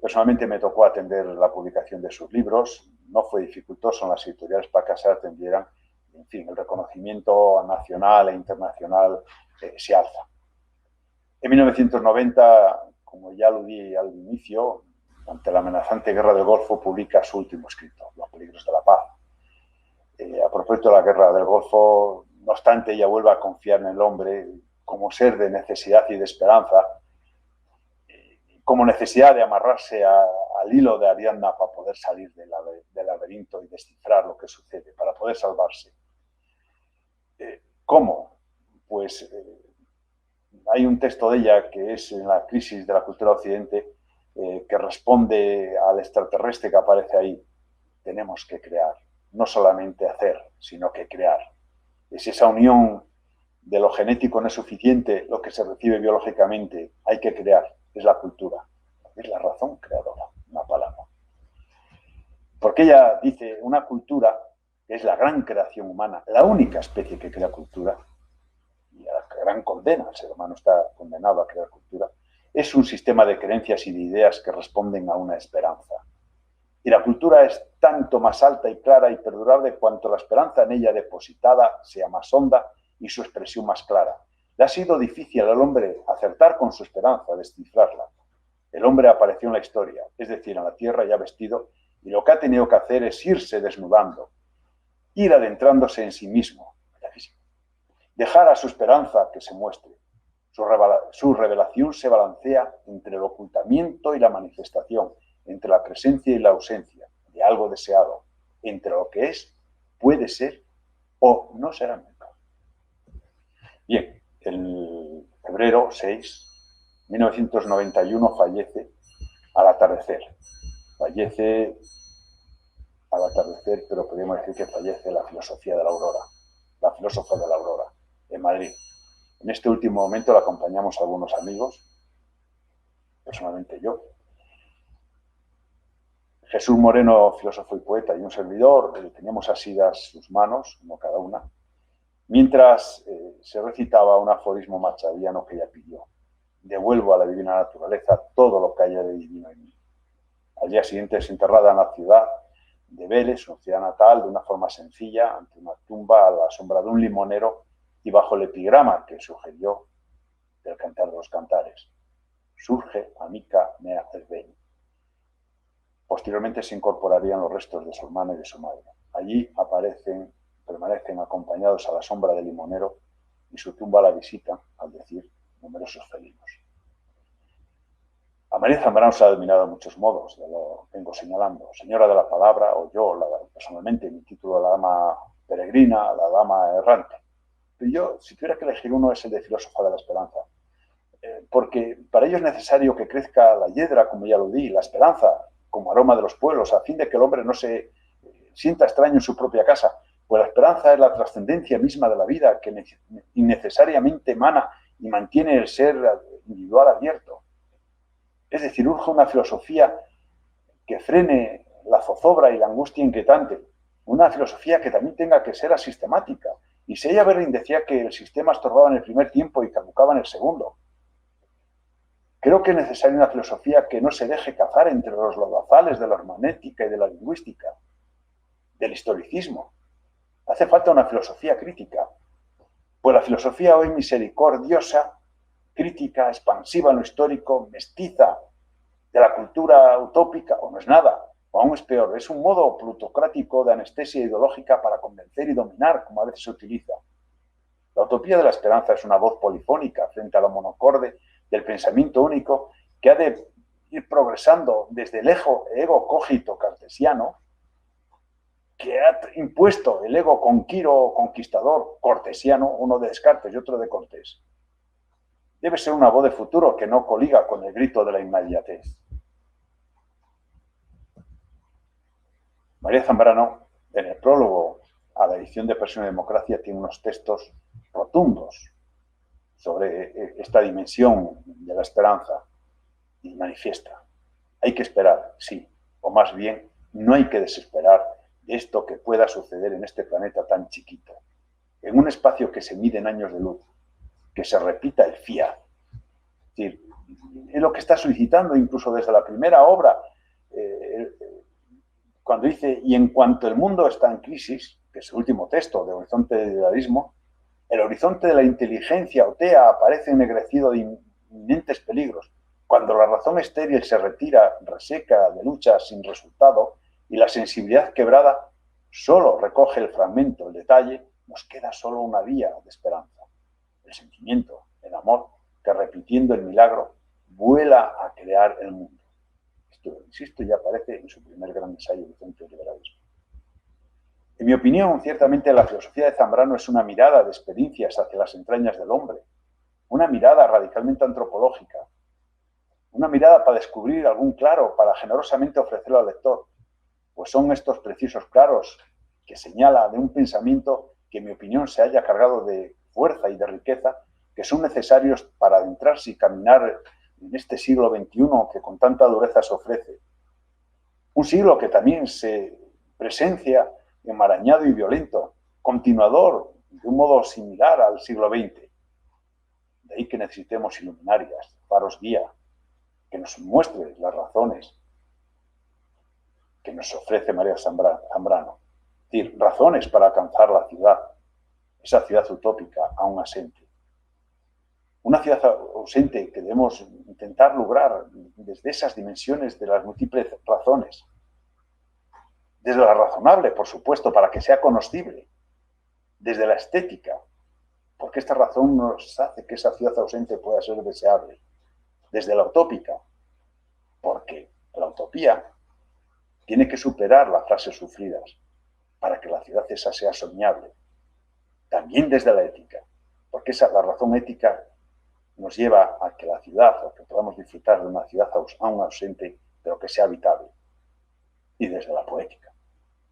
Personalmente me tocó atender la publicación de sus libros, no fue dificultoso en las editoriales para que se atendieran. En fin, el reconocimiento nacional e internacional se alza. En 1990, como ya aludí al inicio, ante la amenazante guerra del Golfo, publica su último escrito, Los peligros de la paz. A propósito de la guerra del Golfo, no obstante, ella vuelve a confiar en el hombre como ser de necesidad y de esperanza, como necesidad de amarrarse al hilo de Ariadna para poder salir del laberinto y descifrar lo que sucede, para poder salvarse. ¿Cómo? Pues hay un texto de ella que es en la crisis de la cultura occidente que responde al extraterrestre que aparece ahí. Tenemos que crear, no solamente hacer, sino que crear. Es esa unión de lo genético no es suficiente, lo que se recibe biológicamente, hay que crear, es la cultura, es la razón creadora, una palabra. Porque ella dice, una cultura es la gran creación humana, la única especie que crea cultura, y a la gran condena, el ser humano está condenado a crear cultura, es un sistema de creencias y de ideas que responden a una esperanza. Y la cultura es tanto más alta y clara y perdurable cuanto la esperanza en ella depositada sea más honda y su expresión más clara. Le ha sido difícil al hombre acertar con su esperanza, descifrarla. El hombre apareció en la historia, es decir, en la tierra ya vestido, y lo que ha tenido que hacer es irse desnudando, ir adentrándose en sí mismo, dejar a su esperanza que se muestre. Su revelación se balancea entre el ocultamiento y la manifestación, entre la presencia y la ausencia de algo deseado, entre lo que es, puede ser o no será nunca. Bien, el febrero 6, 1991 fallece al atardecer. Fallece al atardecer, pero podríamos decir que fallece la filosofía de la aurora, la filósofa de la aurora, en Madrid. En este último momento la acompañamos a algunos amigos, personalmente yo, Jesús Moreno, filósofo y poeta, y un servidor, teníamos asidas sus manos, uno cada una, mientras se recitaba un aforismo machadiano que ella pidió. Devuelvo a la divina naturaleza todo lo que haya de divino en mí. Al día siguiente es enterrada en la ciudad de Vélez, su ciudad natal, de una forma sencilla, ante una tumba a la sombra de un limonero y bajo el epigrama que sugirió del Cantar de los Cantares. Surge amica mea el bene. Posteriormente se incorporarían los restos de su hermana y de su madre. Allí permanecen acompañados a la sombra del limonero y su tumba la visita, al decir, numerosos felinos. A María Zambrano se la ha denominado de muchos modos, ya lo vengo señalando. Señora de la palabra, o yo, personalmente, mi título, la dama peregrina, la dama errante. Pero yo, si tuviera que elegir uno, es el de filósofa de la esperanza. Porque para ello es necesario que crezca la hiedra, como ya lo di, la esperanza, como aroma de los pueblos, a fin de que el hombre no se sienta extraño en su propia casa. Pues la esperanza es la trascendencia misma de la vida que innecesariamente emana y mantiene el ser individual abierto. Es decir, urge una filosofía que frene la zozobra y la angustia inquietante. Una filosofía que también tenga que ser asistemática. Y Seya Berlin decía que el sistema estorbaba en el primer tiempo y caducaba en el segundo. Creo que es necesaria una filosofía que no se deje cazar entre los lodazales de la hermenéutica y de la lingüística, del historicismo. Hace falta una filosofía crítica. Pues la filosofía hoy misericordiosa, crítica, expansiva en lo histórico, mestiza de la cultura utópica, o no es nada, o aún es peor, es un modo plutocrático de anestesia ideológica para convencer y dominar, como a veces se utiliza. La utopía de la esperanza es una voz polifónica frente a lo monocorde del pensamiento único que ha de ir progresando desde el ego cogito cartesiano, que ha impuesto el ego conquiro conquistador cortesiano, uno de Descartes y otro de Cortés. Debe ser una voz de futuro que no coliga con el grito de la inmediatez. María Zambrano, en el prólogo a la edición de Presión y Democracia, tiene unos textos rotundos sobre esta dimensión de la esperanza y manifiesta. Hay que esperar, sí, o más bien, no hay que desesperar de esto que pueda suceder en este planeta tan chiquito, en un espacio que se mide en años de luz, que se repita el fiat. Es decir, es lo que está solicitando incluso desde la primera obra, cuando dice, y en cuanto el mundo está en crisis, que es el último texto de Horizonte del Idealismo, el horizonte de la inteligencia otea aparece ennegrecido de inminentes peligros. Cuando la razón estéril se retira, reseca de luchas sin resultado, y la sensibilidad quebrada solo recoge el fragmento, el detalle, nos queda solo una vía de esperanza. El sentimiento, el amor, que repitiendo el milagro, vuela a crear el mundo. Esto, insisto, ya aparece en su primer gran ensayo de Horizonte del Liberalismo. En mi opinión, ciertamente la filosofía de Zambrano es una mirada de experiencias hacia las entrañas del hombre, una mirada radicalmente antropológica, una mirada para descubrir algún claro, para generosamente ofrecerlo al lector, pues son estos precisos claros que señala de un pensamiento que en mi opinión se haya cargado de fuerza y de riqueza, que son necesarios para adentrarse y caminar en este siglo XXI que con tanta dureza se ofrece. Un siglo que también se presencia enmarañado y violento, continuador de un modo similar al siglo XX. De ahí que necesitemos iluminarias, faros guía, que nos muestre las razones que nos ofrece María Zambrano. Es decir, razones para alcanzar la ciudad, esa ciudad utópica aún ausente. Una ciudad ausente que debemos intentar lograr desde esas dimensiones de las múltiples razones. Desde la razonable, por supuesto, para que sea conocible. Desde la estética, porque esta razón nos hace que esa ciudad ausente pueda ser deseable. Desde la utópica, porque la utopía tiene que superar las frases sufridas para que la ciudad esa sea soñable. También desde la ética, porque la razón ética nos lleva a que la ciudad, o que podamos disfrutar de una ciudad aún ausente, pero que sea habitable. Y desde la poética,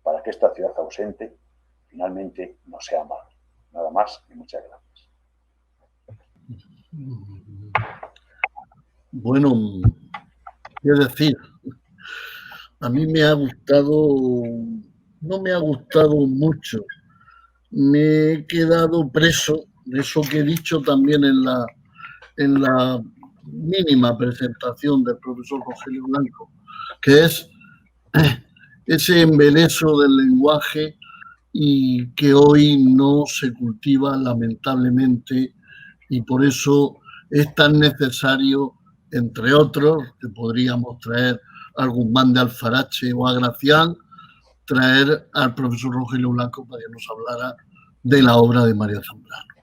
para que esta ciudad ausente finalmente no sea amable. Nada más y muchas gracias. Bueno, qué decir, a mí me ha gustado, no me ha gustado mucho, me he quedado preso de eso que he dicho también en la mínima presentación del profesor Rogelio Blanco, que es ese embeleso del lenguaje y que hoy no se cultiva lamentablemente, y por eso es tan necesario, entre otros, que podríamos traer a Guzmán de Alfarache o a Gracián, traer al profesor Rogelio Blanco para que nos hablara de la obra de María Zambrano.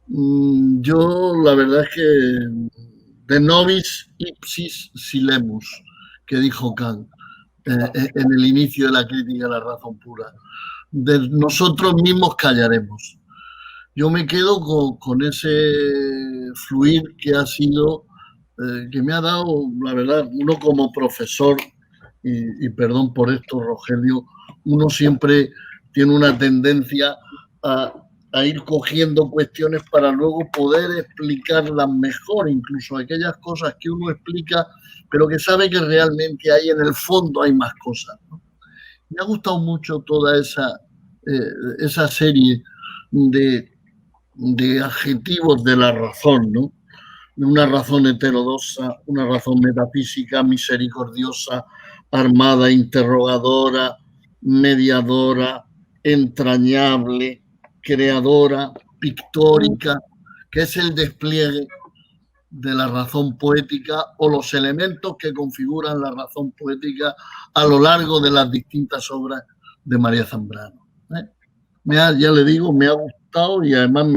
Yo la verdad es que de nobis ipsis silemus, que dijo Kant en el inicio de la crítica de la razón pura. De nosotros mismos callaremos. Yo me quedo con ese fluir que ha sido, que me ha dado, la verdad, uno como profesor, y perdón por esto, Rogelio, uno siempre tiene una tendencia a ir cogiendo cuestiones para luego poder explicarlas mejor, incluso aquellas cosas que uno explica, pero que sabe que realmente hay en el fondo, hay más cosas, ¿no? Me ha gustado mucho toda esa serie de adjetivos de la razón, ¿no? Una razón heterodoxa, una razón metafísica, misericordiosa, armada, interrogadora, mediadora, entrañable, creadora, pictórica, que es el despliegue de la razón poética o los elementos que configuran la razón poética a lo largo de las distintas obras de María Zambrano. Ya le digo, me ha gustado y además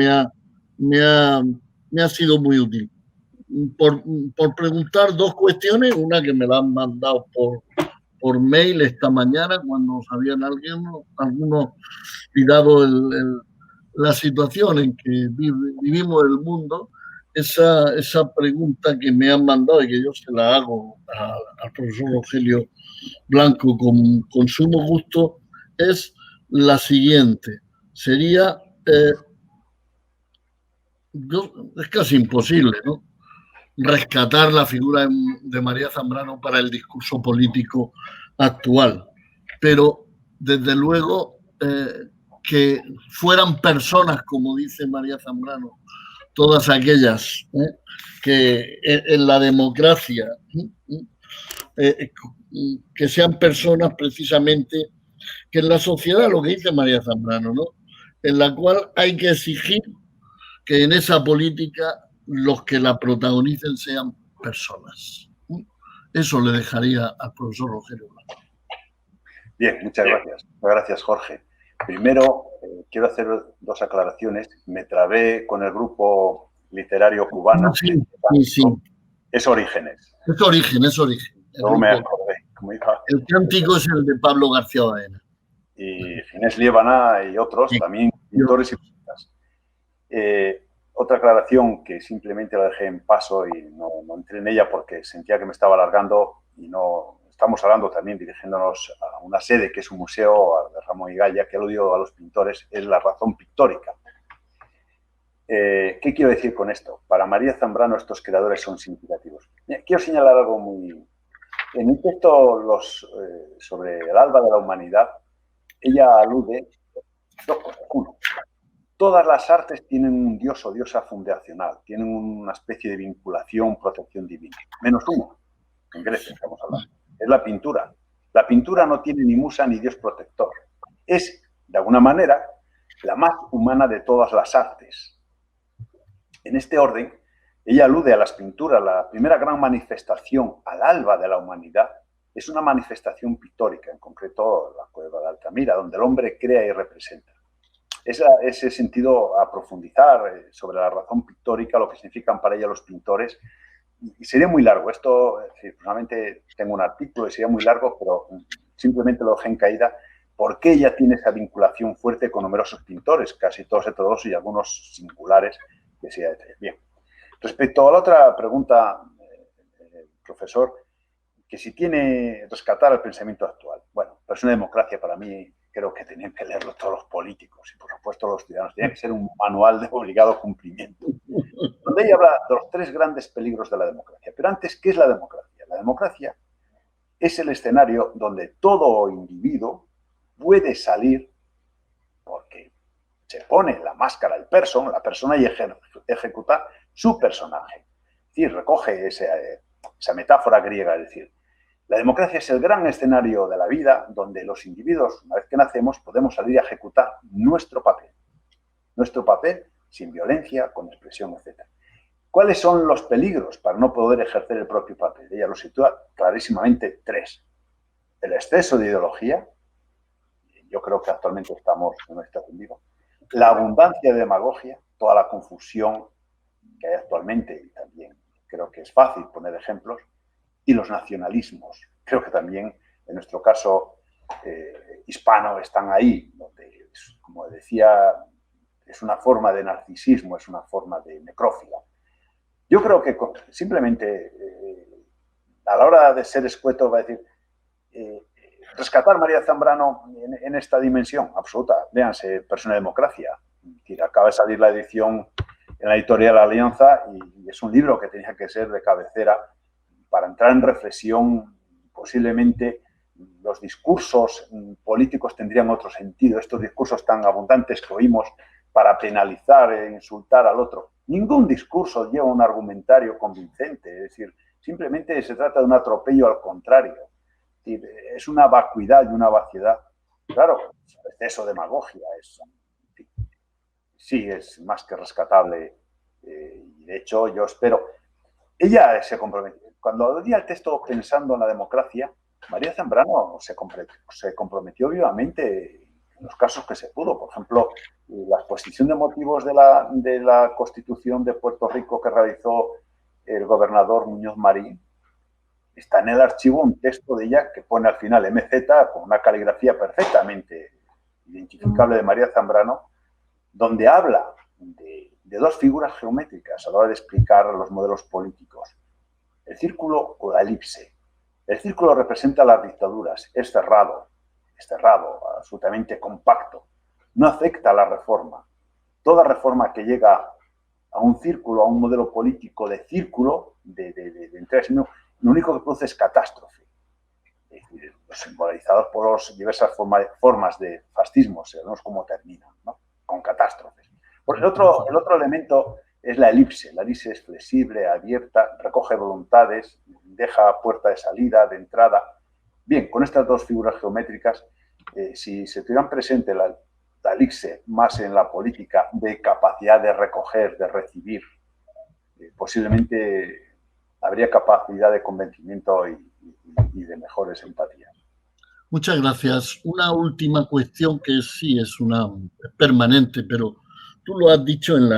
me ha sido muy útil. Por preguntar dos cuestiones, una que me la han mandado por mail esta mañana cuando sabían algunos y dado la situación en que vivimos el mundo, esa pregunta que me han mandado y que yo se la hago al profesor Rogelio Blanco con sumo gusto es la siguiente. Sería, es casi imposible, ¿no?, rescatar la figura de María Zambrano para el discurso político actual, pero desde luego que fueran personas, como dice María Zambrano, todas aquellas que en la democracia, que sean personas precisamente que en la sociedad, lo que dice María Zambrano, ¿no?, en la cual hay que exigir que en esa política los que la protagonicen sean personas. Eso le dejaría al profesor Rogelio Blanco. Bien, muchas gracias. Muchas gracias, Jorge. Primero, quiero hacer dos aclaraciones. Me trabé con el grupo literario cubano. Sí. Es Orígenes. Es Origen. Luego me acordé. El cántico es el de Pablo García Baena. Y Ginés Liébana y otros, sí, también pintores y poetas. Otra aclaración que simplemente la dejé en paso y no entré en ella porque sentía que me estaba alargando y no estamos hablando también dirigiéndonos a una sede que es un museo de Ramón y Gaya, que el odio a los pintores es la razón pictórica. ¿Qué quiero decir con esto? Para María Zambrano estos creadores son significativos. Quiero señalar algo muy... En un texto sobre el alba de la humanidad, ella alude dos cosas. Uno, todas las artes tienen un dios o diosa fundacional, tienen una especie de vinculación, protección divina. Menos uno, en Grecia estamos hablando, es la pintura. La pintura no tiene ni musa ni dios protector. Es, de alguna manera, la más humana de todas las artes. En este orden, ella alude a las pinturas, la primera gran manifestación al alba de la humanidad es una manifestación pictórica, en concreto la cueva de Altamira, donde el hombre crea y representa. Ese sentido a profundizar sobre la razón pictórica, lo que significan para ella los pintores, y sería muy largo. Esto, personalmente tengo un artículo y sería muy largo, pero simplemente lo dejé en caída, porque ella tiene esa vinculación fuerte con numerosos pintores, casi todos heterodoxos y algunos singulares, que sea bien. Respecto a la otra pregunta, profesor, que si tiene rescatar el pensamiento actual. Bueno, pero es una democracia para mí, creo que tenían que leerlo todos los políticos y, por supuesto, los ciudadanos. Tiene que ser un manual de obligado cumplimiento. Donde ella habla de los tres grandes peligros de la democracia. Pero antes, ¿qué es la democracia? La democracia es el escenario donde todo individuo puede salir porque se pone la máscara, la persona y ejecutar su personaje. Es decir, recoge esa metáfora griega, es decir, la democracia es el gran escenario de la vida donde los individuos, una vez que nacemos, podemos salir a ejecutar nuestro papel. Nuestro papel sin violencia, con expresión, etc. ¿Cuáles son los peligros para no poder ejercer el propio papel? Ella lo sitúa clarísimamente tres. El exceso de ideología, yo creo que actualmente estamos en este tendido. La abundancia de demagogia, toda la confusión que hay actualmente y también creo que es fácil poner ejemplos, y los nacionalismos. Creo que también, en nuestro caso hispano, están ahí, donde, como decía, es una forma de narcisismo, es una forma de necrófila. Yo creo que simplemente, a la hora de ser escueto, va a decir, rescatar a María Zambrano en esta dimensión absoluta. Véanse Persona y Democracia. Acaba de salir la edición en la editorial Alianza y es un libro que tenía que ser de cabecera para entrar en reflexión. Posiblemente los discursos políticos tendrían otro sentido. Estos discursos tan abundantes que oímos para penalizar e insultar al otro. Ningún discurso lleva un argumentario convincente. Es decir, simplemente se trata de un atropello al contrario. Es una vacuidad y una vaciedad. Claro, exceso de demagogia. Sí, es más que rescatable. Y de hecho, yo espero... Ella se comprometió. Cuando leía el texto pensando en la democracia, María Zambrano se comprometió vivamente en los casos que se pudo. Por ejemplo, la exposición de motivos de la Constitución de Puerto Rico que realizó el gobernador Muñoz Marín, está en el archivo un texto de ella que pone al final MZ con una caligrafía perfectamente identificable de María Zambrano, donde habla de dos figuras geométricas a la hora de explicar los modelos políticos. El círculo o la elipse. El círculo representa las dictaduras, es cerrado, absolutamente compacto. No afecta a la reforma. Toda reforma que llega a un círculo, a un modelo político de círculo, de entrega, lo único que produce es catástrofe. Es decir, simbolizados por las diversas formas de fascismo, sabemos cómo terminan, ¿no? Con catástrofes. El otro elemento es la elipse. La elipse es flexible, abierta, recoge voluntades, deja puerta de salida, de entrada. Bien, con estas dos figuras geométricas, si se tuvieran presente la elipse más en la política de capacidad de recoger, de recibir, posiblemente habría capacidad de convencimiento y de mejores empatías. Muchas gracias. Una última cuestión que sí es una permanente, pero tú lo has dicho en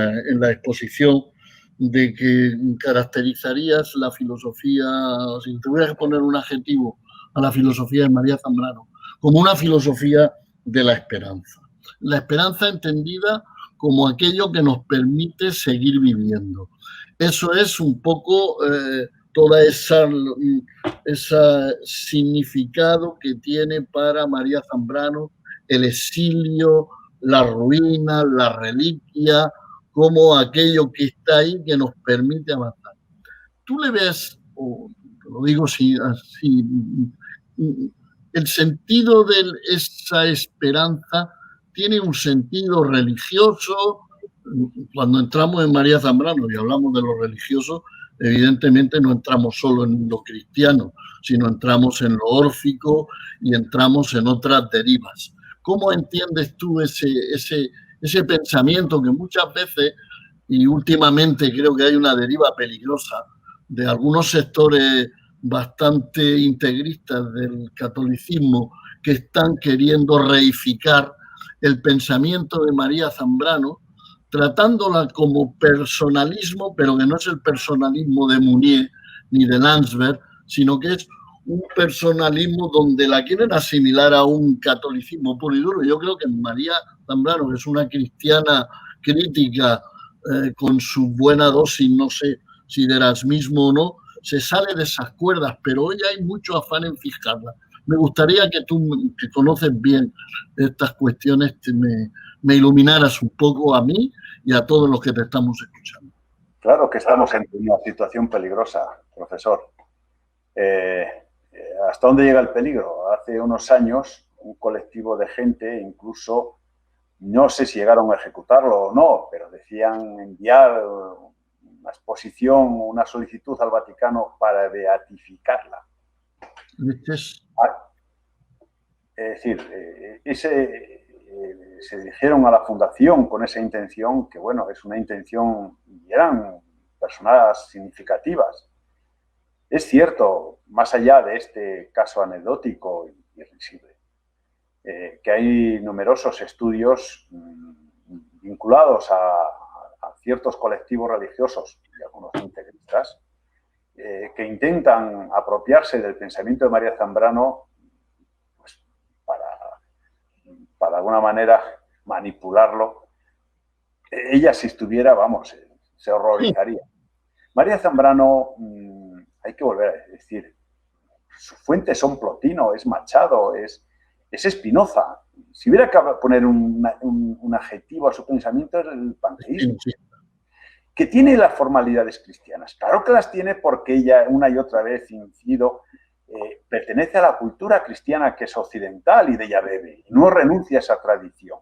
la exposición, de que caracterizarías la filosofía, si tuvieras que poner un adjetivo a la filosofía de María Zambrano, como una filosofía de la esperanza. La esperanza entendida como aquello que nos permite seguir viviendo. Eso es un poco toda ese significado que tiene para María Zambrano el exilio, la ruina, la reliquia, como aquello que está ahí que nos permite avanzar. Tú le ves, o lo digo así, el sentido de esa esperanza tiene un sentido religioso. Cuando entramos en María Zambrano y hablamos de lo religioso, evidentemente no entramos solo en lo cristiano, sino entramos en lo órfico y entramos en otras derivas. ¿Cómo entiendes tú ese pensamiento que muchas veces, y últimamente creo que hay una deriva peligrosa de algunos sectores bastante integristas del catolicismo que están queriendo reificar el pensamiento de María Zambrano, tratándola como personalismo, pero que no es el personalismo de Mounier ni de Landsberg, sino que es un personalismo donde la quieren asimilar a un catolicismo puro y duro. Yo creo que María Zambrano, que es una cristiana crítica con su buena dosis, no sé si de erasmismo o no, se sale de esas cuerdas, pero hoy hay mucho afán en fijarla. Me gustaría que tú, que conoces bien estas cuestiones, me iluminaras un poco a mí y a todos los que te estamos escuchando. Claro que estamos en una situación peligrosa, profesor. ¿Hasta dónde llega el peligro? Hace unos años, un colectivo de gente, incluso, no sé si llegaron a ejecutarlo o no, pero decían enviar una exposición, una solicitud al Vaticano para beatificarla. Es decir, se dirigieron a la fundación con esa intención, que bueno, es una intención, y eran personas significativas. Es cierto, más allá de este caso anecdótico y risible, que hay numerosos estudios vinculados a ciertos colectivos religiosos y algunos integristas que intentan apropiarse del pensamiento de María Zambrano pues, para de alguna manera manipularlo. Ella, si estuviera, vamos, se horrorizaría. María Zambrano, hay que volver a decir, sus fuentes son Plotino, es Machado, es Spinoza. Si hubiera que poner un adjetivo a su pensamiento, es el panteísmo. Sí. Que tiene las formalidades cristianas. Claro que las tiene porque ella una y otra vez incido, pertenece a la cultura cristiana que es occidental y de ella bebe. Y no renuncia a esa tradición.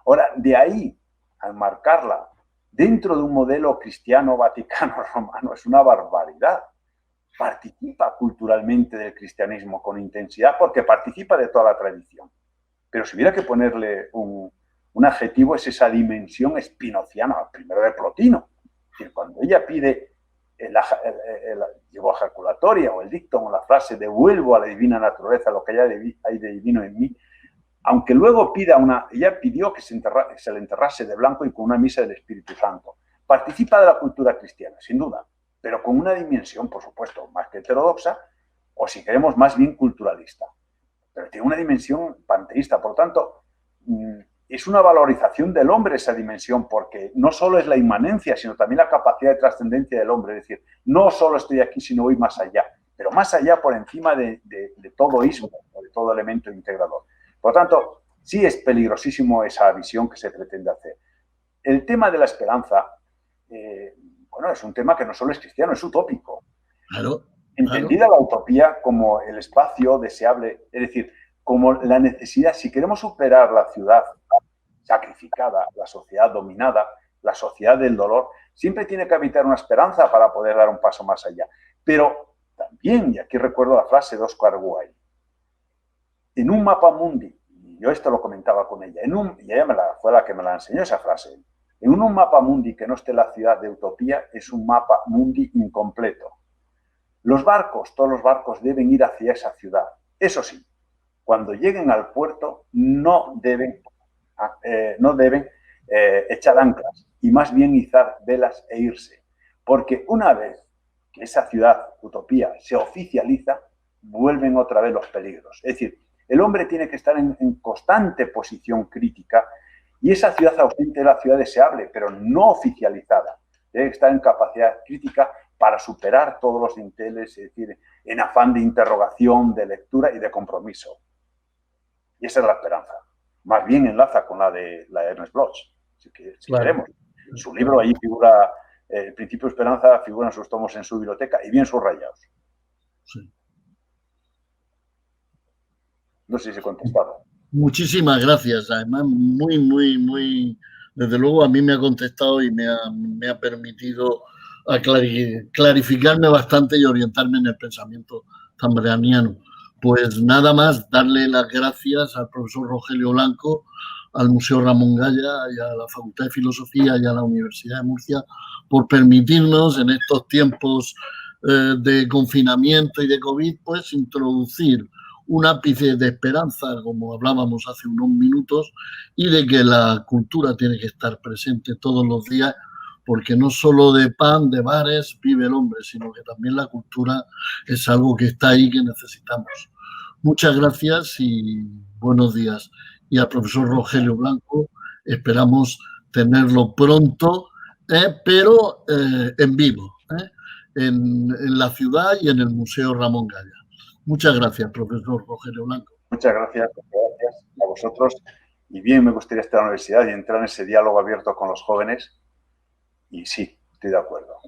Ahora, de ahí a enmarcarla dentro de un modelo cristiano vaticano-romano es una barbaridad. Participa culturalmente del cristianismo con intensidad porque participa de toda la tradición. Pero si hubiera que ponerle un adjetivo, es esa dimensión espinociana, primero de Plotino. Es decir, cuando ella pide el ejaculatoria o el dictum o la frase devuelvo a la divina naturaleza lo que hay de divino en mí, aunque luego ella pidió que se le enterrase de blanco y con una misa del Espíritu Santo. Participa de la cultura cristiana, sin duda, pero con una dimensión, por supuesto, más que heterodoxa, o si queremos, más bien culturalista. Pero tiene una dimensión panteísta, por lo tanto, es una valorización del hombre esa dimensión, porque no solo es la inmanencia, sino también la capacidad de trascendencia del hombre. Es decir, no solo estoy aquí, sino voy más allá, pero más allá por encima de todo ismo, de todo elemento integrador. Por lo tanto, sí es peligrosísimo esa visión que se pretende hacer. El tema de la esperanza, bueno, es un tema que no solo es cristiano, es utópico. Claro. Entendida la utopía como el espacio deseable, es decir, como la necesidad, si queremos superar la ciudad sacrificada, la sociedad dominada, la sociedad del dolor, siempre tiene que habitar una esperanza para poder dar un paso más allá. Pero también, y aquí recuerdo la frase de Oscar Wilde, en un mapa mundi, y yo esto lo comentaba con ella, y ella fue la que me la enseñó esa frase, en un mapa mundi que no esté la ciudad de utopía, es un mapa mundi incompleto. Todos los barcos deben ir hacia esa ciudad. Eso sí, cuando lleguen al puerto no deben echar anclas y más bien izar velas e irse. Porque una vez que esa ciudad, utopía, se oficializa, vuelven otra vez los peligros. Es decir, el hombre tiene que estar en constante posición crítica y esa ciudad ausente es la ciudad deseable, pero no oficializada. Debe estar en capacidad crítica para superar todos los dinteles, es decir, en afán de interrogación, de lectura y de compromiso. Y esa es la esperanza. Más bien enlaza con la de Ernest Bloch, si claro. Queremos. En su libro ahí figura, el principio de esperanza, figuran sus tomos en su biblioteca y bien subrayados. Sí. No sé si he contestado. Muchísimas gracias. Además, muy, desde luego a mí me ha contestado y me ha permitido clarificarme bastante y orientarme en el pensamiento zambraniano. Pues nada más, darle las gracias al profesor Rogelio Blanco, al Museo Ramón Gaya y a la Facultad de Filosofía y a la Universidad de Murcia por permitirnos en estos tiempos de confinamiento y de COVID, pues introducir un ápice de esperanza, como hablábamos hace unos minutos, y de que la cultura tiene que estar presente todos los días, porque no solo de pan, de bares vive el hombre, sino que también la cultura es algo que está ahí, que necesitamos. Muchas gracias y buenos días. Y al profesor Rogelio Blanco esperamos tenerlo pronto, pero en vivo, en la ciudad y en el Museo Ramón Gaya. Muchas gracias, profesor Rogelio Blanco. Muchas gracias a vosotros. Y bien, me gustaría estar en la universidad y entrar en ese diálogo abierto con los jóvenes. Y sí, estoy de acuerdo.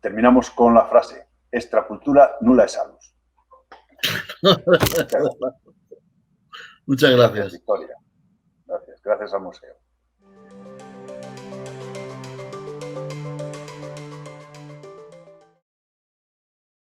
Terminamos con la frase, extra cultura nulla es salus. Muchas gracias. Victoria. Gracias al museo.